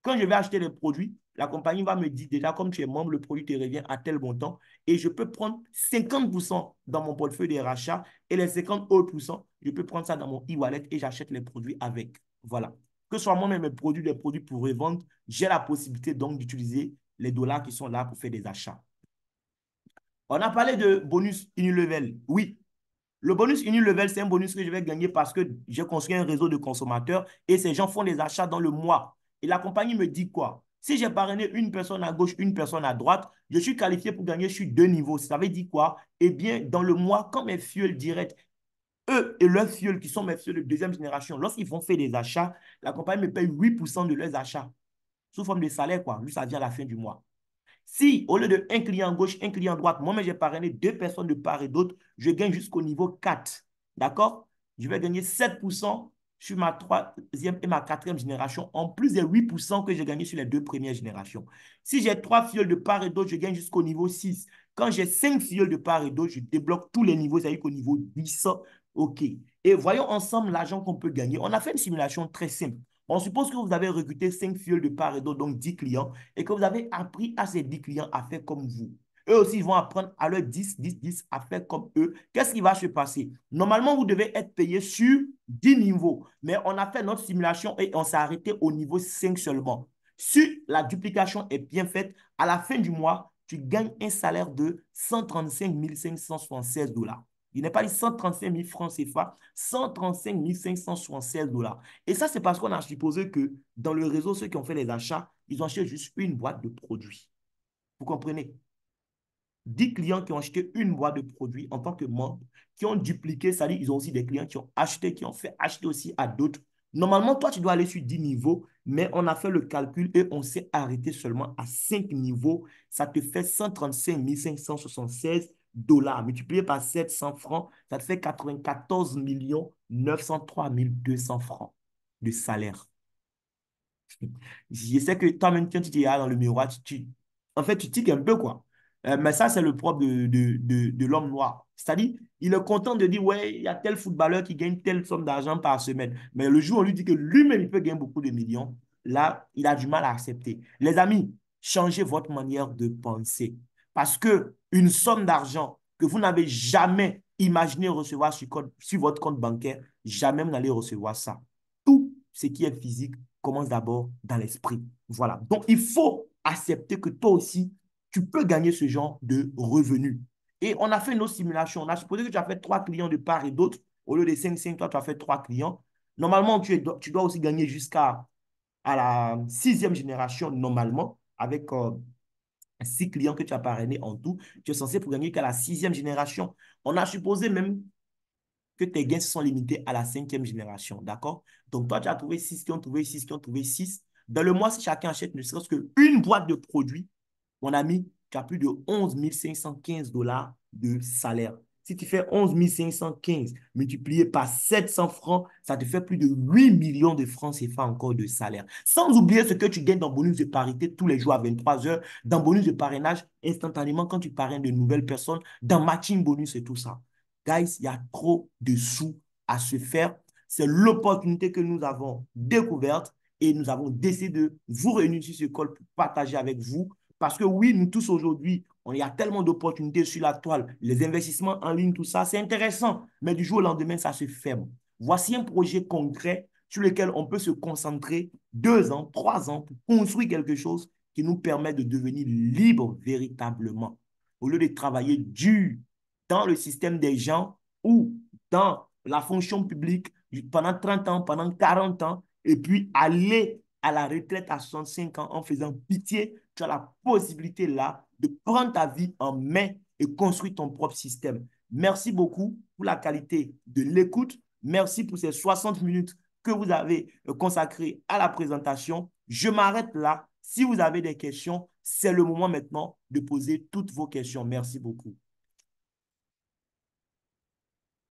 Quand je vais acheter les produits, la compagnie va me dire déjà, comme tu es membre, le produit te revient à tel montant et je peux prendre 50% dans mon portefeuille des rachats et les 50 autres pourcents, je peux prendre ça dans mon e-wallet et j'achète les produits avec. Voilà. Que ce soit moi-même mes produits, des produits pour revendre, j'ai la possibilité donc d'utiliser les dollars qui sont là pour faire des achats. On a parlé de bonus Unilevel. Oui, le bonus Unilevel, c'est un bonus que je vais gagner parce que j'ai construit un réseau de consommateurs et ces gens font des achats dans le mois. Et la compagnie me dit quoi? Si j'ai parrainé une personne à gauche, une personne à droite, je suis qualifié pour gagner sur deux niveaux. Ça veut dire quoi? Eh bien, dans le mois, quand mes fioles directs, eux et leurs fioles qui sont mes fioles de deuxième génération, lorsqu'ils vont faire des achats, la compagnie me paye 8% de leurs achats sous forme de salaire, quoi. Lui, ça vient à la fin du mois. Si, au lieu de un client gauche, un client droite, moi-même j'ai parrainé deux personnes de part et d'autre, je gagne jusqu'au niveau 4. D'accord? Je vais gagner 7% sur ma troisième et ma quatrième génération, en plus des 8% que j'ai gagné sur les deux premières générations. Si j'ai trois fioles de part et d'autre, je gagne jusqu'au niveau 6. Quand j'ai cinq fioles de part et d'autre, je débloque tous les niveaux, c'est-à-dire qu'au niveau 10, OK. Et voyons ensemble l'argent qu'on peut gagner. On a fait une simulation très simple. On suppose que vous avez recruté 5 filles de part et d'autre, donc 10 clients, et que vous avez appris à ces 10 clients à faire comme vous. Eux aussi, ils vont apprendre à leurs 10 à faire comme eux. Qu'est-ce qui va se passer? Normalement, vous devez être payé sur 10 niveaux, mais on a fait notre simulation et on s'est arrêté au niveau 5 seulement. Si la duplication est bien faite, à la fin du mois, tu gagnes un salaire de 135 576 dollars. Il n'est pas dit 135 000 francs CFA, 135 576 dollars. Et ça, c'est parce qu'on a supposé que dans le réseau, ceux qui ont fait les achats, ils ont acheté juste une boîte de produits. Vous comprenez? 10 clients qui ont acheté une boîte de produits en tant que membre, qui ont dupliqué, c'est-à-dire ils ont aussi des clients qui ont acheté, qui ont fait acheter aussi à d'autres. Normalement, toi, tu dois aller sur 10 niveaux, mais on a fait le calcul et on s'est arrêté seulement à 5 niveaux. Ça te fait 135 576 dollars. Multiplié par 700 francs, ça te fait 94 903 200 francs de salaire. Je sais que toi-même, quand tu te regardes dans le miroir, en fait, tu tiques un peu, quoi. Mais ça, c'est le propre de l'homme noir. C'est-à-dire, il est content de dire, ouais, il y a tel footballeur qui gagne telle somme d'argent par semaine. Mais le jour où on lui dit que lui-même, il peut gagner beaucoup de millions, là, il a du mal à accepter. Les amis, changez votre manière de penser. Parce que une somme d'argent que vous n'avez jamais imaginé recevoir sur votre compte bancaire, jamais vous n'allez recevoir ça. Tout ce qui est physique commence d'abord dans l'esprit. Voilà. Donc, il faut accepter que toi aussi, tu peux gagner ce genre de revenus. Et on a fait nos simulations. On a supposé que tu as fait 3 clients de part et d'autre. Au lieu de 5, toi, tu as fait 3 clients. Normalement, tu dois aussi gagner jusqu'à la 6e génération, normalement, avec 6 clients que tu as parrainés en tout. Tu es censé pour gagner qu'à la 6e génération. On a supposé même que tes gains sont limités à la 5e génération. D'accord? Donc, toi, tu as trouvé 6 qui ont trouvé 6 qui ont trouvé 6. Dans le mois, si chacun achète ne serait-ce qu'une boîte de produits, mon ami, tu as plus de 11 515 dollars de salaire. Si tu fais 11 515 multiplié par 700 francs, ça te fait plus de 8 millions de francs CFA encore de salaire. Sans oublier ce que tu gagnes dans bonus de parité tous les jours à 23 heures, dans bonus de parrainage instantanément quand tu parraines de nouvelles personnes, dans matching bonus et tout ça. Guys, il y a trop de sous à se faire. C'est l'opportunité que nous avons découverte et nous avons décidé de vous réunir sur ce call pour partager avec vous. Parce que oui, nous tous aujourd'hui, il y a tellement d'opportunités sur la toile, les investissements en ligne, tout ça, c'est intéressant. Mais du jour au lendemain, ça se ferme. Voici un projet concret sur lequel on peut se concentrer 2 ans, 3 ans pour construire quelque chose qui nous permet de devenir libre véritablement. Au lieu de travailler dur dans le système des gens ou dans la fonction publique pendant 30 ans, pendant 40 ans, et puis aller à la retraite à 65 ans en faisant pitié, tu as la possibilité là de prendre ta vie en main et construire ton propre système. Merci beaucoup pour la qualité de l'écoute. Merci pour ces 60 minutes que vous avez consacrées à la présentation. Je m'arrête là. Si vous avez des questions, c'est le moment maintenant de poser toutes vos questions. Merci beaucoup.